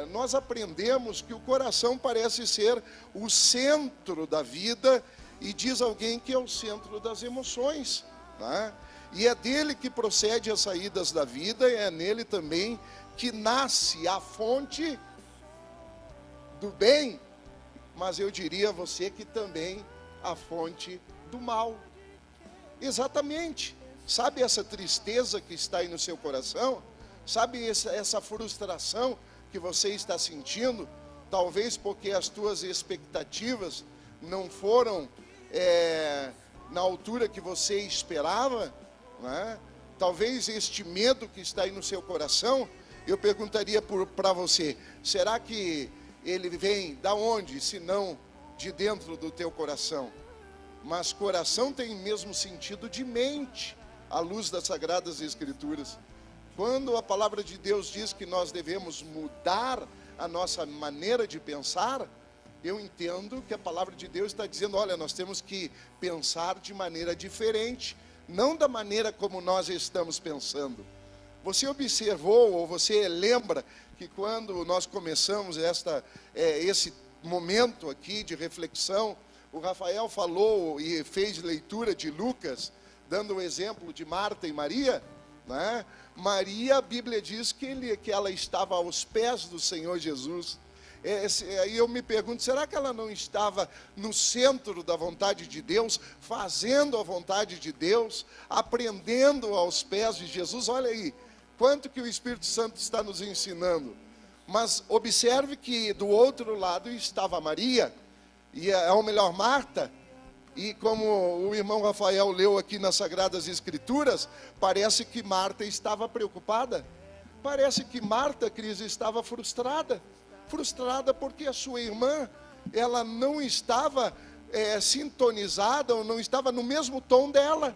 nós aprendemos que o coração parece ser o centro da vida, e diz alguém que é o centro das emoções, né? E é dele que procede as saídas da vida, e é nele também que nasce a fonte do bem, mas eu diria a você que também a fonte do mal. Exatamente. Sabe essa tristeza que está aí no seu coração? Sabe essa frustração que você está sentindo? Talvez porque as tuas expectativas não foram na altura que você esperava, né? Talvez este medo que está aí no seu coração, eu perguntaria para você, será que ele vem da onde, se não de dentro do teu coração? Mas coração tem o mesmo sentido de mente, à luz das Sagradas Escrituras. Quando a palavra de Deus diz que nós devemos mudar a nossa maneira de pensar, eu entendo que a palavra de Deus está dizendo, olha, nós temos que pensar de maneira diferente, não da maneira como nós estamos pensando. Você observou, ou você lembra, que quando nós começamos esse momento aqui de reflexão, o Rafael falou e fez leitura de Lucas, dando o exemplo de Marta e Maria, né? Maria, a Bíblia diz que ela estava aos pés do Senhor Jesus. Aí eu me pergunto, será que ela não estava no centro da vontade de Deus, fazendo a vontade de Deus, aprendendo aos pés de Jesus? Olha aí, quanto que o Espírito Santo está nos ensinando. Mas observe que do outro lado estava Maria, ou melhor, Marta, e como o irmão Rafael leu aqui nas Sagradas Escrituras, parece que Marta estava preocupada, parece que Marta, Cris, estava frustrada porque a sua irmã, ela não estava sintonizada, ou não estava no mesmo tom dela,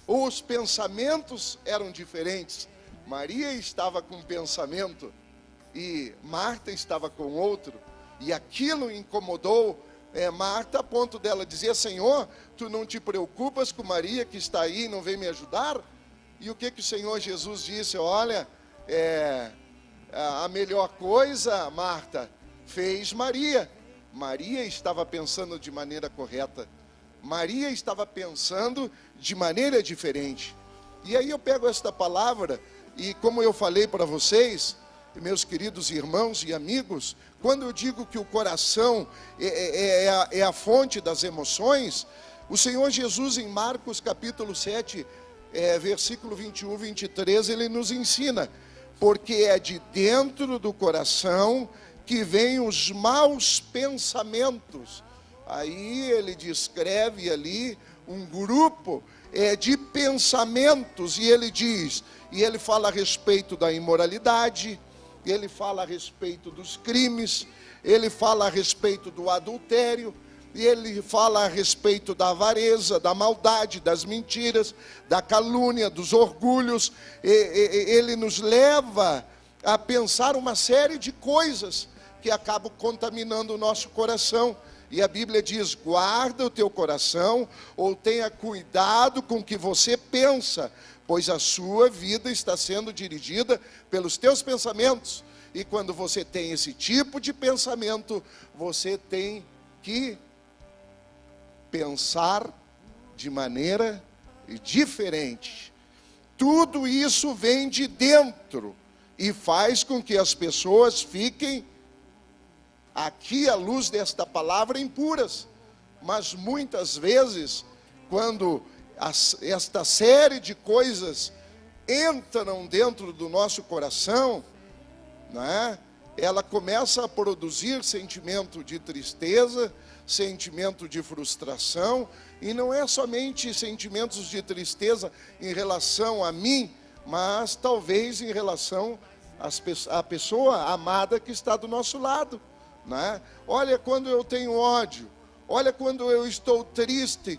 os pensamentos eram diferentes. Maria estava com um pensamento, e Marta estava com outro, e aquilo incomodou Marta, a ponto dela dizer, Senhor, tu não te preocupas com Maria que está aí e não vem me ajudar? E o que o Senhor Jesus disse? Olha, a melhor coisa, Marta, fez Maria. Maria estava pensando de maneira correta, Maria estava pensando de maneira diferente. E aí eu pego esta palavra, e como eu falei para vocês, meus queridos irmãos e amigos, quando eu digo que o coração é a fonte das emoções, o Senhor Jesus em Marcos capítulo 7, versículo 21, 23, ele nos ensina, porque é de dentro do coração que vêm os maus pensamentos. Aí ele descreve ali um grupo de pensamentos, e ele diz, e ele fala a respeito da imoralidade, ele fala a respeito dos crimes, ele fala a respeito do adultério, e ele fala a respeito da avareza, da maldade, das mentiras, da calúnia, dos orgulhos. Ele nos leva a pensar uma série de coisas que acabam contaminando o nosso coração. E a Bíblia diz, guarda o teu coração, ou tenha cuidado com o que você pensa, pois a sua vida está sendo dirigida pelos teus pensamentos. E quando você tem esse tipo de pensamento, você tem que pensar de maneira diferente. Tudo isso vem de dentro e faz com que as pessoas fiquem, aqui à luz desta palavra, impuras. Mas muitas vezes, quando esta série de coisas entram dentro do nosso coração, né, ela começa a produzir sentimento de tristeza, sentimento de frustração, e não é somente sentimentos de tristeza em relação a mim, mas talvez em relação à pessoa amada que está do nosso lado, né? Olha quando eu tenho ódio, olha quando eu estou triste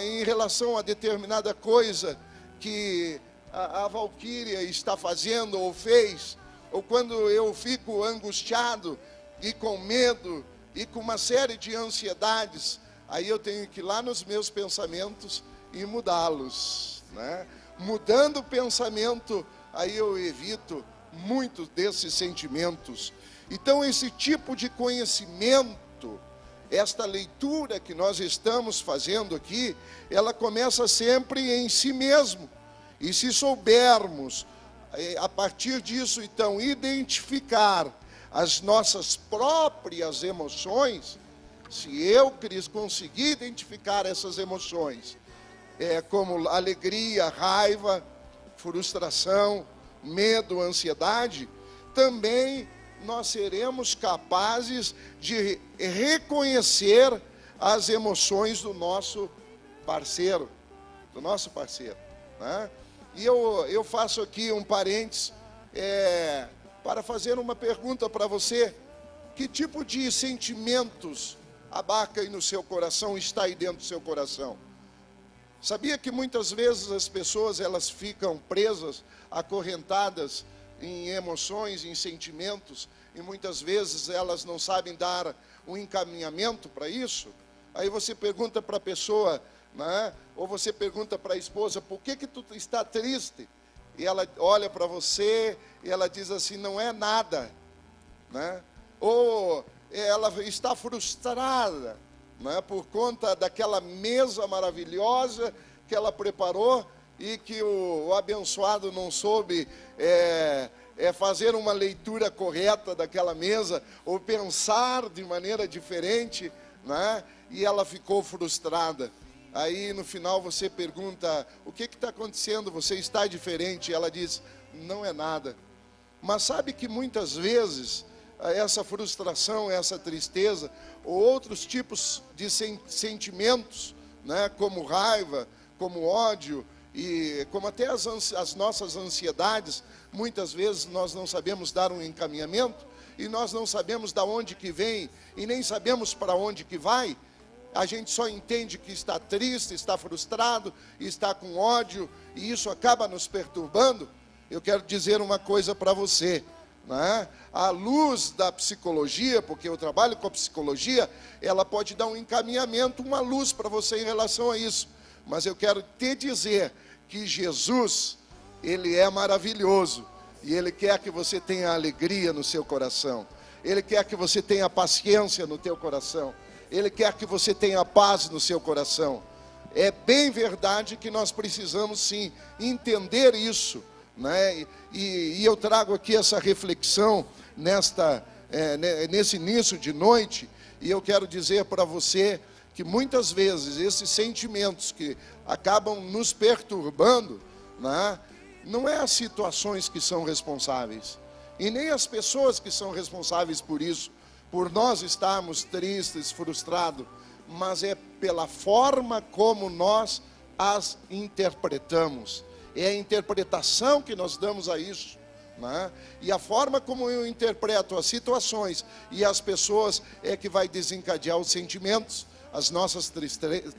em relação a determinada coisa que a Valquíria está fazendo ou fez, ou quando eu fico angustiado e com medo e com uma série de ansiedades, aí eu tenho que ir lá nos meus pensamentos e mudá-los, né? Mudando o pensamento, aí eu evito muitos desses sentimentos. Então, esse tipo de conhecimento, esta leitura que nós estamos fazendo aqui, ela começa sempre em si mesmo. E se soubermos, a partir disso, então, identificar as nossas próprias emoções, se eu conseguir identificar essas emoções, como alegria, raiva, frustração, medo, ansiedade, também nós seremos capazes de reconhecer as emoções do nosso parceiro, né? E eu faço aqui um parênteses para fazer uma pergunta para você. Que tipo de sentimentos abarca aí no seu coração, está aí dentro do seu coração? Sabia que muitas vezes as pessoas elas ficam presas, acorrentadas em emoções, em sentimentos, e muitas vezes elas não sabem dar um encaminhamento para isso? Aí você pergunta para a pessoa, né? Ou você pergunta para a esposa, por que tu está triste? E ela olha para você e ela diz assim, não é nada, né? Ou ela está frustrada, né, por conta daquela mesa maravilhosa que ela preparou e que o abençoado não soube fazer uma leitura correta daquela mesa, ou pensar de maneira diferente, né, e ela ficou frustrada. Aí no final você pergunta, o que está acontecendo? Você está diferente? E ela diz, não é nada. Mas sabe que muitas vezes essa frustração, essa tristeza, ou outros tipos de sentimentos, né, como raiva, como ódio, e como até as nossas ansiedades, muitas vezes nós não sabemos dar um encaminhamento, e nós não sabemos de onde que vem, e nem sabemos para onde que vai. A gente só entende que está triste, está frustrado, está com ódio, e isso acaba nos perturbando. Eu quero dizer uma coisa para você, né? À luz da psicologia, porque eu trabalho com a psicologia, ela pode dar um encaminhamento, uma luz para você em relação a isso. Mas eu quero te dizer que Jesus, Ele é maravilhoso, e Ele quer que você tenha alegria no seu coração, Ele quer que você tenha paciência no teu coração, Ele quer que você tenha paz no seu coração. É bem verdade que nós precisamos sim entender isso, né? E eu trago aqui essa reflexão nesse início de noite, e eu quero dizer para você que muitas vezes esses sentimentos que acabam nos perturbando, né, não é as situações que são responsáveis, e nem as pessoas que são responsáveis por isso, por nós estarmos tristes, frustrados, mas é pela forma como nós as interpretamos. É a interpretação que nós damos a isso, né? E a forma como eu interpreto as situações e as pessoas é que vai desencadear os sentimentos, as nossas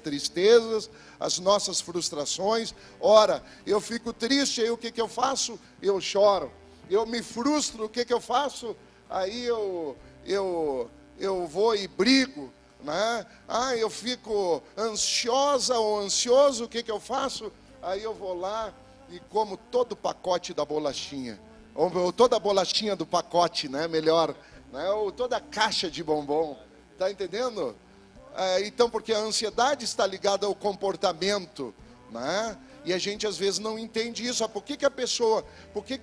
tristezas, as nossas frustrações. Ora, eu fico triste, aí o que eu faço? Eu choro. Eu me frustro, o que eu faço? Aí eu vou e brigo, né? Eu fico ansiosa ou ansioso, o que eu faço? Aí eu vou lá e como todo o pacote da bolachinha, ou toda a bolachinha do pacote, né? Melhor, né? Ou toda a caixa de bombom, tá entendendo? Então, porque a ansiedade está ligada ao comportamento, né? E a gente às vezes não entende isso. Por que a pessoa, por que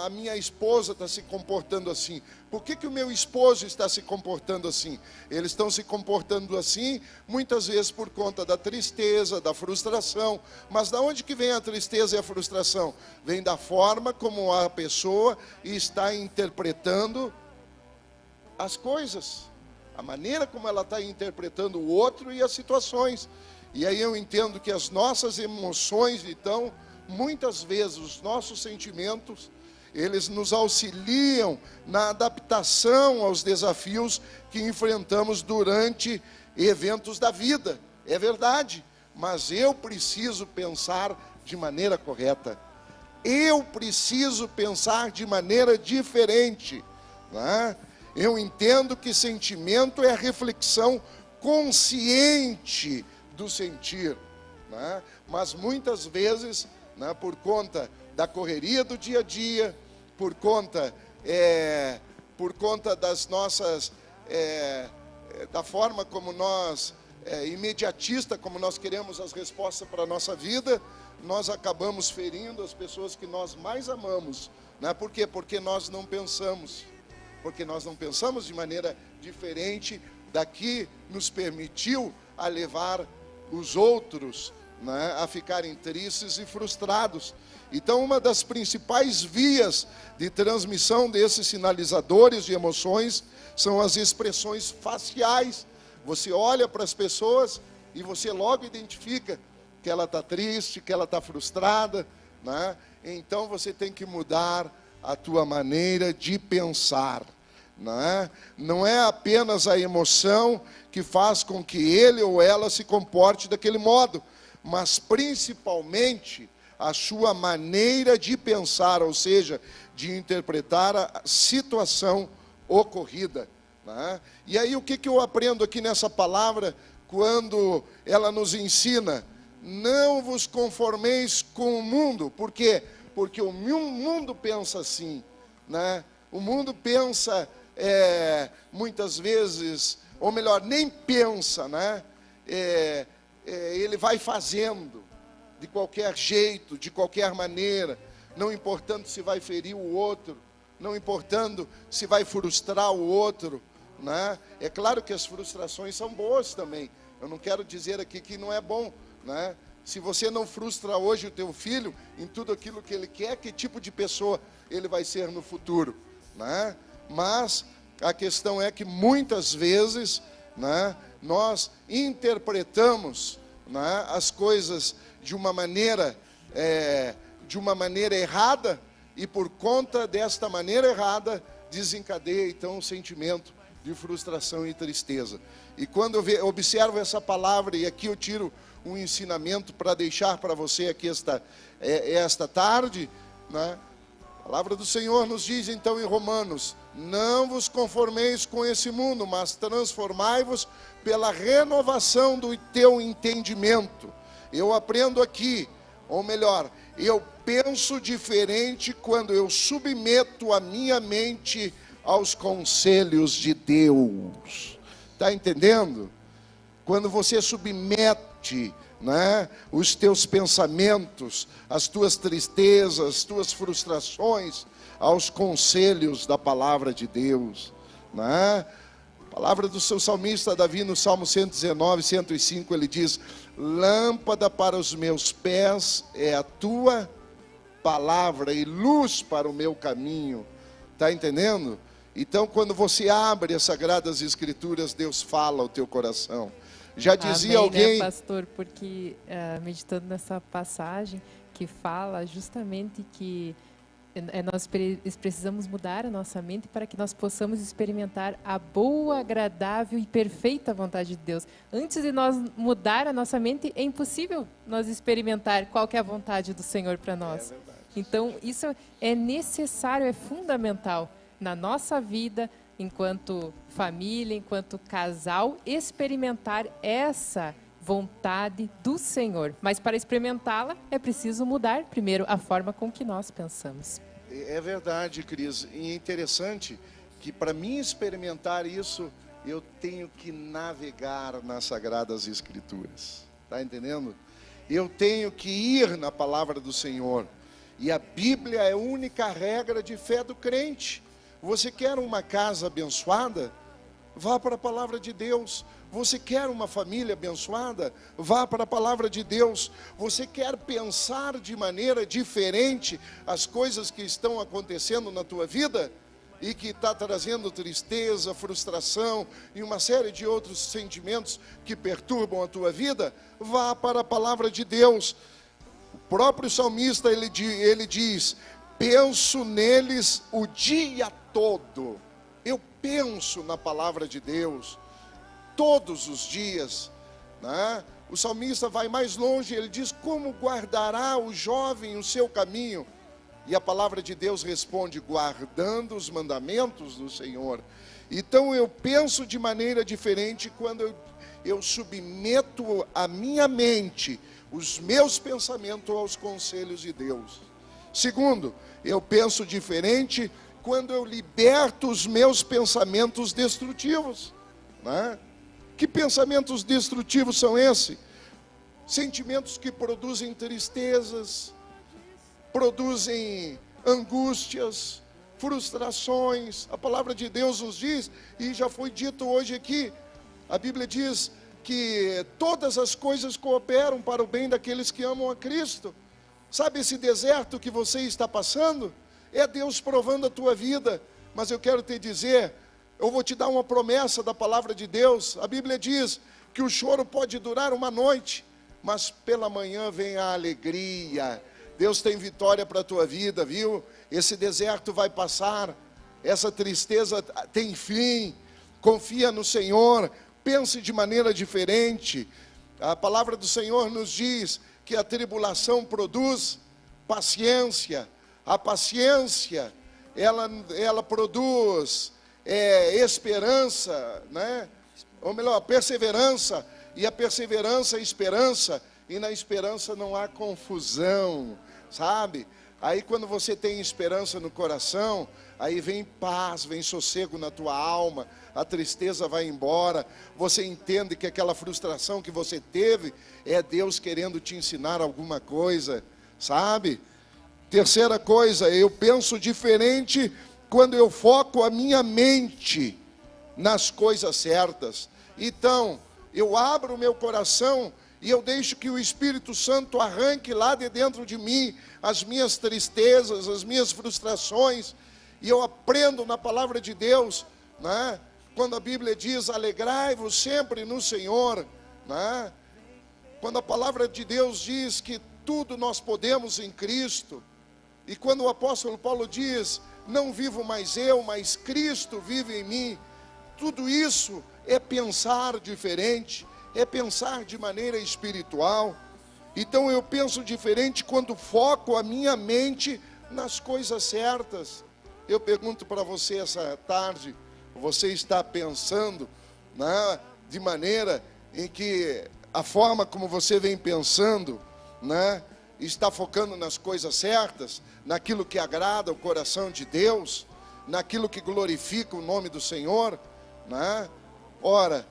a minha esposa está se comportando assim? Por que o meu esposo está se comportando assim? Eles estão se comportando assim, muitas vezes por conta da tristeza, da frustração. Mas de onde que vem a tristeza e a frustração? Vem da forma como a pessoa está interpretando as coisas, a maneira como ela está interpretando o outro e as situações. E aí eu entendo que as nossas emoções, então, muitas vezes os nossos sentimentos, eles nos auxiliam na adaptação aos desafios que enfrentamos durante eventos da vida. É verdade, mas eu preciso pensar de maneira correta. Eu preciso pensar de maneira diferente, né? Eu entendo que sentimento é a reflexão consciente do sentir, né? Mas muitas vezes, né, por conta da correria do dia a dia, por conta das nossas, da forma como nós, imediatista, como nós queremos as respostas para a nossa vida, nós acabamos ferindo as pessoas que nós mais amamos, né? Por quê? Porque nós não pensamos de maneira diferente da que nos permitiu a levar os outros, né, a ficarem tristes e frustrados. Então, uma das principais vias de transmissão desses sinalizadores de emoções são as expressões faciais. Você olha para as pessoas e você logo identifica que ela está triste, que ela está frustrada, né? Então você tem que mudar a tua maneira de pensar, né? Não é apenas a emoção que faz com que ele ou ela se comporte daquele modo, mas principalmente a sua maneira de pensar, ou seja, de interpretar a situação ocorrida, né? E aí o que eu aprendo aqui nessa palavra, quando ela nos ensina: não vos conformeis com o mundo. Por quê? Porque o mundo pensa assim, né? O mundo pensa, muitas vezes, ou melhor, nem pensa, né? Ele vai fazendo de qualquer jeito, de qualquer maneira, não importando se vai ferir o outro, não importando se vai frustrar o outro, né? É claro que as frustrações são boas também. Eu não quero dizer aqui que não é bom, né? Se você não frustra hoje o teu filho em tudo aquilo que ele quer, que tipo de pessoa ele vai ser no futuro, né? Mas a questão é que muitas vezes, né, nós interpretamos, né, as coisas de uma maneira errada, e por conta desta maneira errada desencadeia então um sentimento de frustração e tristeza. E quando eu observo essa palavra, e aqui eu tiro um ensinamento para deixar para você aqui esta tarde, né? A palavra do Senhor nos diz então em Romanos: não vos conformeis com esse mundo, mas transformai-vos pela renovação do teu entendimento. Eu aprendo aqui, ou melhor, eu penso diferente quando eu submeto a minha mente aos conselhos de Deus. Está entendendo? Quando você submete, né, os teus pensamentos, as tuas tristezas, as tuas frustrações aos conselhos da palavra de Deus, né? A palavra do seu salmista Davi no Salmo 119, 105, ele diz: lâmpada para os meus pés é a tua palavra e luz para o meu caminho. Está entendendo? Então, quando você abre as Sagradas Escrituras, Deus fala ao teu coração. Já dizia alguém, né, pastor, porque meditando nessa passagem que fala justamente que nós precisamos mudar a nossa mente para que nós possamos experimentar a boa, agradável e perfeita vontade de Deus. Antes de nós mudar a nossa mente, é impossível nós experimentar qual que é a vontade do Senhor para nós. Então, isso é necessário, é fundamental na nossa vida, enquanto família, enquanto casal, experimentar essa vontade do Senhor. Mas para experimentá-la, é preciso mudar primeiro a forma com que nós pensamos. É verdade, Cris. E é interessante que para mim experimentar isso, eu tenho que navegar nas Sagradas Escrituras. Está entendendo? Eu tenho que ir na palavra do Senhor. E a Bíblia é a única regra de fé do crente. Você quer uma casa abençoada? Vá para a palavra de Deus. Você quer uma família abençoada? Vá para a palavra de Deus. Você quer pensar de maneira diferente as coisas que estão acontecendo na tua vida e que está trazendo tristeza, frustração e uma série de outros sentimentos que perturbam a tua vida? Vá para a palavra de Deus. O próprio salmista, ele diz: penso neles o dia todo. Eu penso na palavra de Deus todos os dias, né? O salmista vai mais longe, ele diz: como guardará o jovem o seu caminho? E a palavra de Deus responde: guardando os mandamentos do Senhor. Então eu penso de maneira diferente quando eu submeto a minha mente, os meus pensamentos aos conselhos de Deus. Segundo, eu penso diferente quando eu liberto os meus pensamentos destrutivos, né? Que pensamentos destrutivos são esses? Sentimentos que produzem tristezas, produzem angústias, frustrações. A palavra de Deus nos diz, e já foi dito hoje aqui, a Bíblia diz que todas as coisas cooperam para o bem daqueles que amam a Cristo. Sabe esse deserto que você está passando? É Deus provando a tua vida. Mas eu quero te dizer, eu vou te dar uma promessa da palavra de Deus. A Bíblia diz que o choro pode durar uma noite, mas pela manhã vem a alegria. Deus tem vitória para a tua vida, viu? Esse deserto vai passar, essa tristeza tem fim. Confia no Senhor, pense de maneira diferente. A palavra do Senhor nos diz que a tribulação produz paciência. A paciência, ela produz esperança, né? Ou melhor, perseverança. E a perseverança, a esperança. E na esperança não há confusão, sabe? Aí quando você tem esperança no coração, aí vem paz, vem sossego na tua alma, a tristeza vai embora, você entende que aquela frustração que você teve, é Deus querendo te ensinar alguma coisa, sabe? Terceira coisa, eu penso diferente quando eu foco a minha mente nas coisas certas. Então, eu abro o meu coração e eu deixo que o Espírito Santo arranque lá de dentro de mim as minhas tristezas, as minhas frustrações, e eu aprendo na palavra de Deus, né? Quando a Bíblia diz, alegrai-vos sempre no Senhor, né? Quando a palavra de Deus diz que tudo nós podemos em Cristo, e quando o apóstolo Paulo diz, não vivo mais eu, mas Cristo vive em mim, tudo isso é pensar diferente, é pensar de maneira espiritual. Então eu penso diferente quando foco a minha mente nas coisas certas. Eu pergunto para você essa tarde, você está pensando, né, de maneira em que a forma como você vem pensando, né, está focando nas coisas certas, naquilo que agrada o coração de Deus, naquilo que glorifica o nome do Senhor, né? Ora,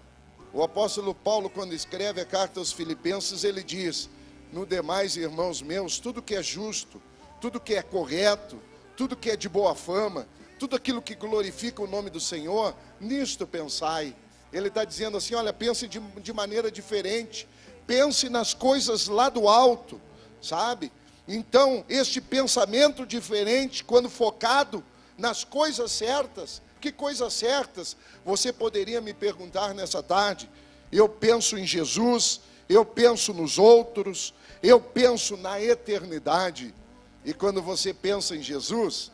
o apóstolo Paulo, quando escreve a carta aos Filipenses, ele diz, no demais, irmãos meus, tudo que é justo, tudo que é correto, tudo que é de boa fama, tudo aquilo que glorifica o nome do Senhor, nisto pensai. Ele está dizendo assim, olha, pense de maneira diferente, pense nas coisas lá do alto, sabe? Então, este pensamento diferente, quando focado nas coisas certas, que coisas certas? Você poderia me perguntar nessa tarde. Eu penso em Jesus, eu penso nos outros, eu penso na eternidade. E quando você pensa em Jesus,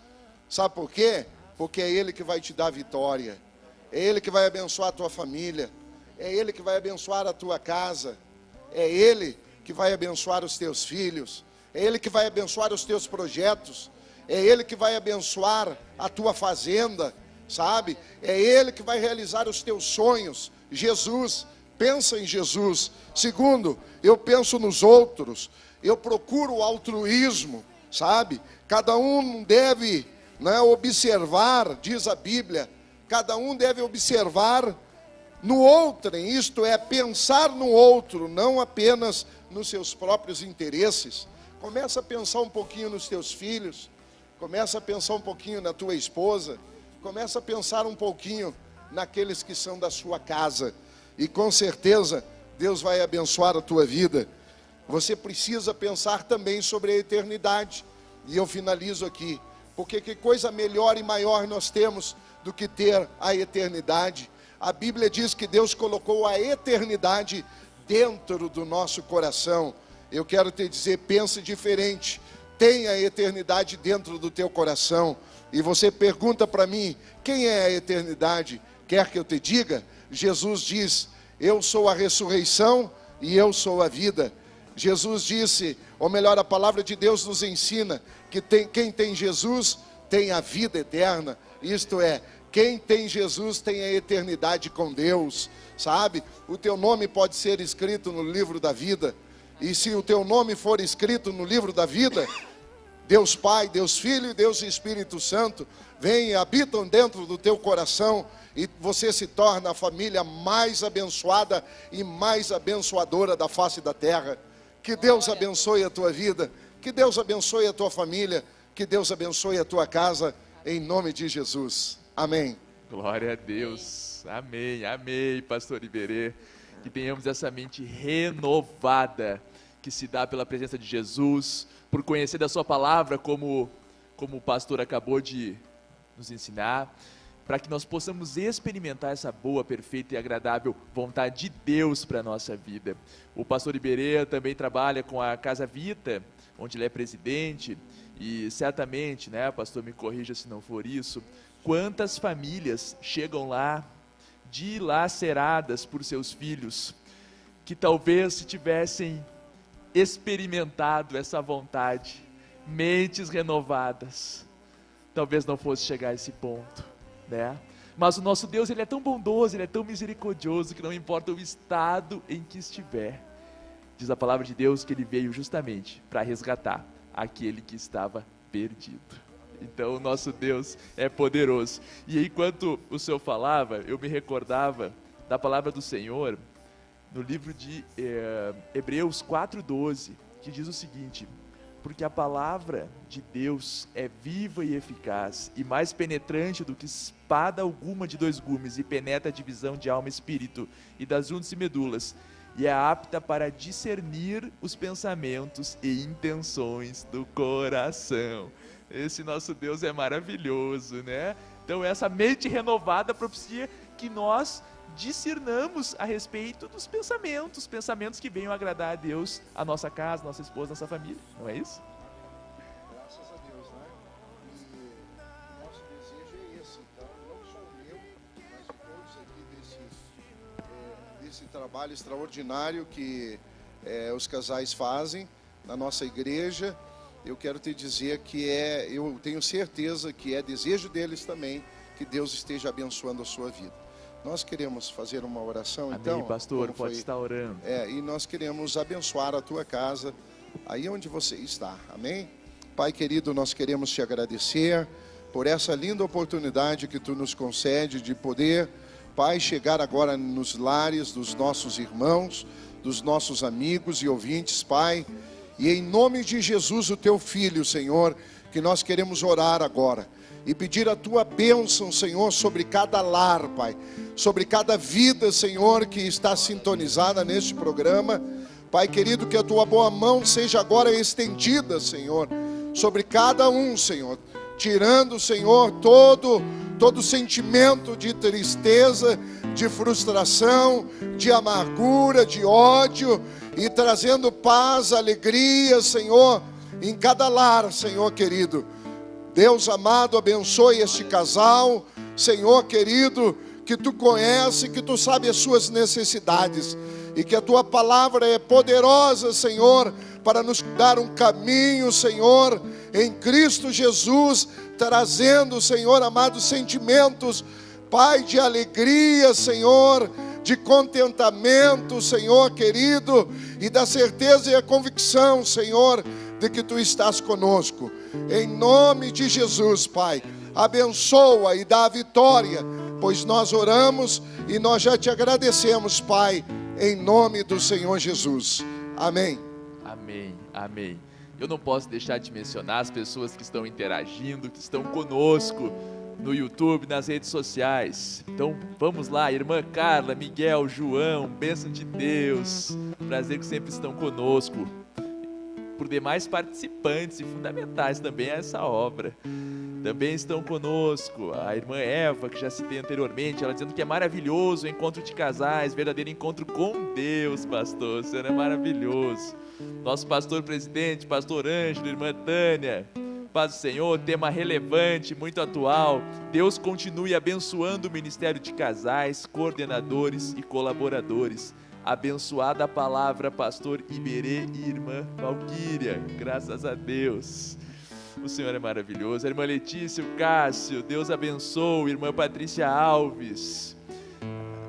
sabe por quê? Porque é Ele que vai te dar vitória, é Ele que vai abençoar a tua família, é Ele que vai abençoar a tua casa, é Ele que vai abençoar os teus filhos, é Ele que vai abençoar os teus projetos, é Ele que vai abençoar a tua fazenda, sabe? É Ele que vai realizar os teus sonhos. Jesus, pensa em Jesus. Segundo, eu penso nos outros, eu procuro o altruísmo, sabe? Cada um deve, né, observar, diz a Bíblia, cada um deve observar no outrem, isto é, pensar no outro, não apenas nos seus próprios interesses. Começa a pensar um pouquinho nos teus filhos, começa a pensar um pouquinho na tua esposa, começa a pensar um pouquinho naqueles que são da sua casa, e com certeza Deus vai abençoar a tua vida. Você precisa pensar também sobre a eternidade, e eu finalizo aqui, porque que coisa melhor e maior nós temos do que ter a eternidade. A Bíblia diz que Deus colocou a eternidade dentro do nosso coração. Eu quero te dizer, pense diferente, tenha a eternidade dentro do teu coração. E você pergunta para mim, quem é a eternidade? Quer que eu te diga? Jesus diz, eu sou a ressurreição e eu sou a vida. Jesus disse, ou melhor, a palavra de Deus nos ensina que quem tem Jesus tem a vida eterna. Isto é, Quem tem Jesus tem a eternidade com Deus, sabe? O teu nome pode ser escrito no livro da vida. E se o teu nome for escrito no livro da vida, Deus Pai, Deus Filho e Deus Espírito Santo vêm e habitam dentro do teu coração, e você se torna a família mais abençoada e mais abençoadora da face da terra. Que Deus abençoe a tua vida, que Deus abençoe a tua família, que Deus abençoe a tua casa, em nome de Jesus. Amém. Glória a Deus. Amém, amém, pastor Iberê. Que tenhamos essa mente renovada, que se dá pela presença de Jesus, por conhecer da sua palavra, como o pastor acabou de nos ensinar, para que nós possamos experimentar essa boa, perfeita e agradável vontade de Deus para a nossa vida. O pastor Iberê também trabalha com a Casa Vita, onde ele é presidente, e certamente, né, pastor, me corrija se não for isso, quantas famílias chegam lá dilaceradas por seus filhos, que talvez se tivessem experimentado essa vontade, mentes renovadas, talvez não fosse chegar a esse ponto, né? Mas o nosso Deus, ele é tão bondoso, ele é tão misericordioso, que não importa o estado em que estiver, diz a palavra de Deus que ele veio justamente para resgatar aquele que estava perdido. Então o nosso Deus é poderoso. E enquanto o Senhor falava, eu me recordava da palavra do Senhor no livro de Hebreus 4:12, que diz o seguinte: porque a palavra de Deus é viva e eficaz, e mais penetrante do que espada alguma de dois gumes, e penetra a divisão de alma e espírito, e das juntas e medulas, e é apta para discernir os pensamentos e intenções do coração. Esse nosso Deus é maravilhoso, né? Então essa mente renovada propicia que nós discernamos a respeito dos pensamentos que venham agradar a Deus, a nossa casa, nossa esposa, nossa família, não é isso? Graças a Deus, né? E nosso desejo é esse, então, não só o meu, mas de todos aqui desse trabalho extraordinário que os casais fazem na nossa igreja. Eu quero te dizer que eu tenho certeza que é desejo deles também que Deus esteja abençoando a sua vida. Nós queremos fazer uma oração, Amém, então. pastor, pode estar orando. E nós queremos abençoar a tua casa, aí onde você está, amém? Pai querido, nós queremos te agradecer por essa linda oportunidade que tu nos concede de poder, Pai, chegar agora nos lares dos nossos irmãos, dos nossos amigos e ouvintes, Pai. E em nome de Jesus, o teu Filho, Senhor, que nós queremos orar agora e pedir a tua bênção, Senhor, sobre cada lar, Pai, sobre cada vida, Senhor, que está sintonizada neste programa. Pai querido, que a tua boa mão seja agora estendida, Senhor, sobre cada um, Senhor, tirando, Senhor, todo sentimento de tristeza, de frustração, de amargura, de ódio, e trazendo paz, alegria, Senhor, em cada lar, Senhor querido. Deus amado, abençoe este casal, Senhor querido, que tu conhece, que tu sabe as suas necessidades, e que a tua palavra é poderosa, Senhor, para nos dar um caminho, Senhor, em Cristo Jesus, trazendo, Senhor amado, sentimentos, Pai, de alegria, Senhor, de contentamento, Senhor querido, e da certeza e a convicção, Senhor, de que tu estás conosco. Em nome de Jesus, Pai, abençoa e dá a vitória, pois nós oramos e nós já te agradecemos, Pai, em nome do Senhor Jesus. Amém. Amém, amém. Eu não posso deixar de mencionar as pessoas que estão interagindo, que estão conosco no YouTube, nas redes sociais. Então vamos lá, irmã Carla, Miguel, João, bênção de Deus, prazer que sempre estão conosco. Por demais participantes e fundamentais também a essa obra. Também estão conosco a irmã Eva, que já citei anteriormente, ela dizendo que é maravilhoso o encontro de casais, verdadeiro encontro com Deus, pastor, o Senhor é maravilhoso. Nosso pastor presidente, pastor Ângelo, irmã Tânia, paz do Senhor, tema relevante, muito atual. Deus continue abençoando o ministério de casais, coordenadores e colaboradores. Abençoada a palavra, pastor Iberê e irmã Valquíria, graças a Deus. O Senhor é maravilhoso. A irmã Letícia, o Cássio, Deus abençoe. Irmã Patrícia Alves.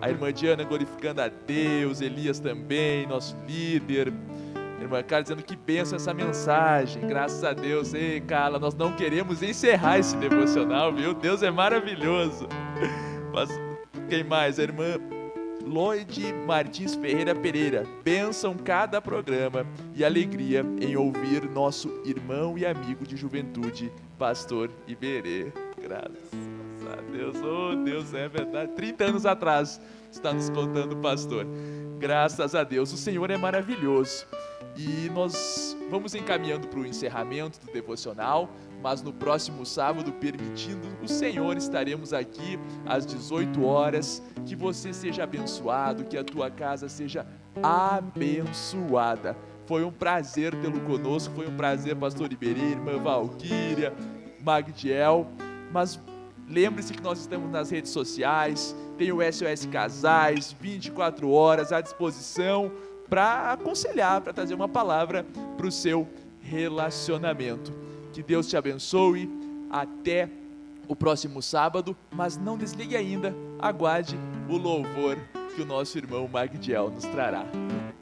A irmã Diana glorificando a Deus. Elias também, nosso líder. Irmã Carla dizendo que benção essa mensagem. Graças a Deus. Ei, Carla, nós não queremos encerrar esse devocional, viu? Deus é maravilhoso. Mas quem mais? A irmã Lloyd Martins Ferreira Pereira. Bênção cada programa e alegria em ouvir nosso irmão e amigo de juventude, pastor Iberê. Graças a Deus. Oh, Deus, é verdade. 30 anos atrás está nos contando o pastor. Graças a Deus. O Senhor é maravilhoso. E nós vamos encaminhando para o encerramento do devocional, mas no próximo sábado, permitindo o Senhor, estaremos aqui às 18 horas. Que você seja abençoado, que a tua casa seja abençoada. Foi um prazer tê-lo conosco, foi um prazer, pastor Iberê, irmã Valquíria, Magdiel, mas lembre-se que nós estamos nas redes sociais, tem o SOS Casais, 24 horas à disposição, para aconselhar, para trazer uma palavra para o seu relacionamento. Que Deus te abençoe, até o próximo sábado, mas não desligue ainda, aguarde o louvor que o nosso irmão Magdiel nos trará.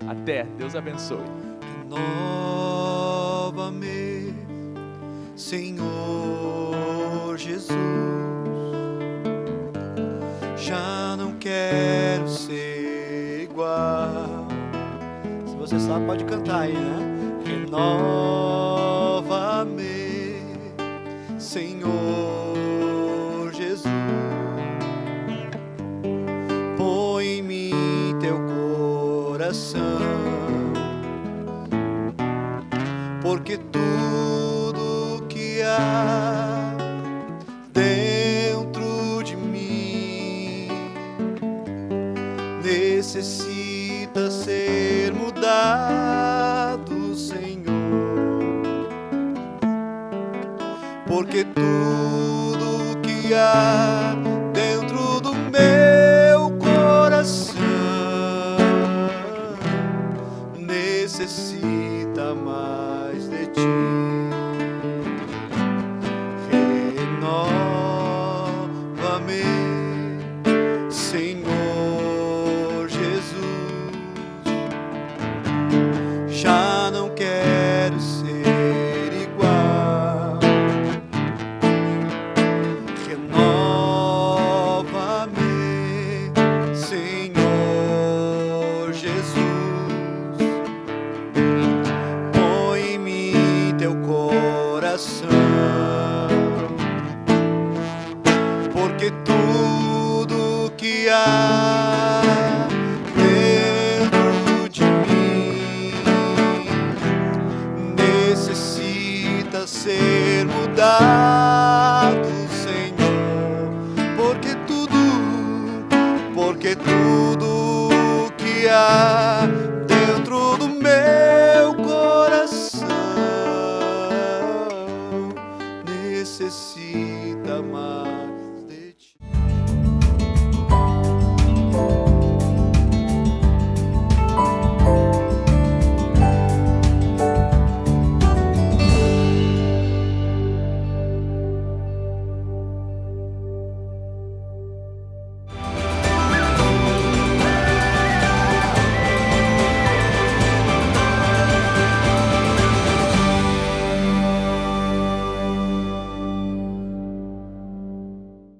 Até, Deus abençoe. Renova-me, Senhor Jesus, já não quero ser igual. Você sabe, pode cantar aí, né? Renova-me, Senhor Jesus, põe em mim teu coração, porque tudo que há dentro de mim necessita ser mudado, Senhor, porque tudo que há dentro do meu coração necessita mais de ti. Renova-me, Senhor Jesus, já não quero ser igual. Renova-me, Senhor Jesus, põe em mim teu coração, porque tudo que há dentro de mim necessita ser mudado.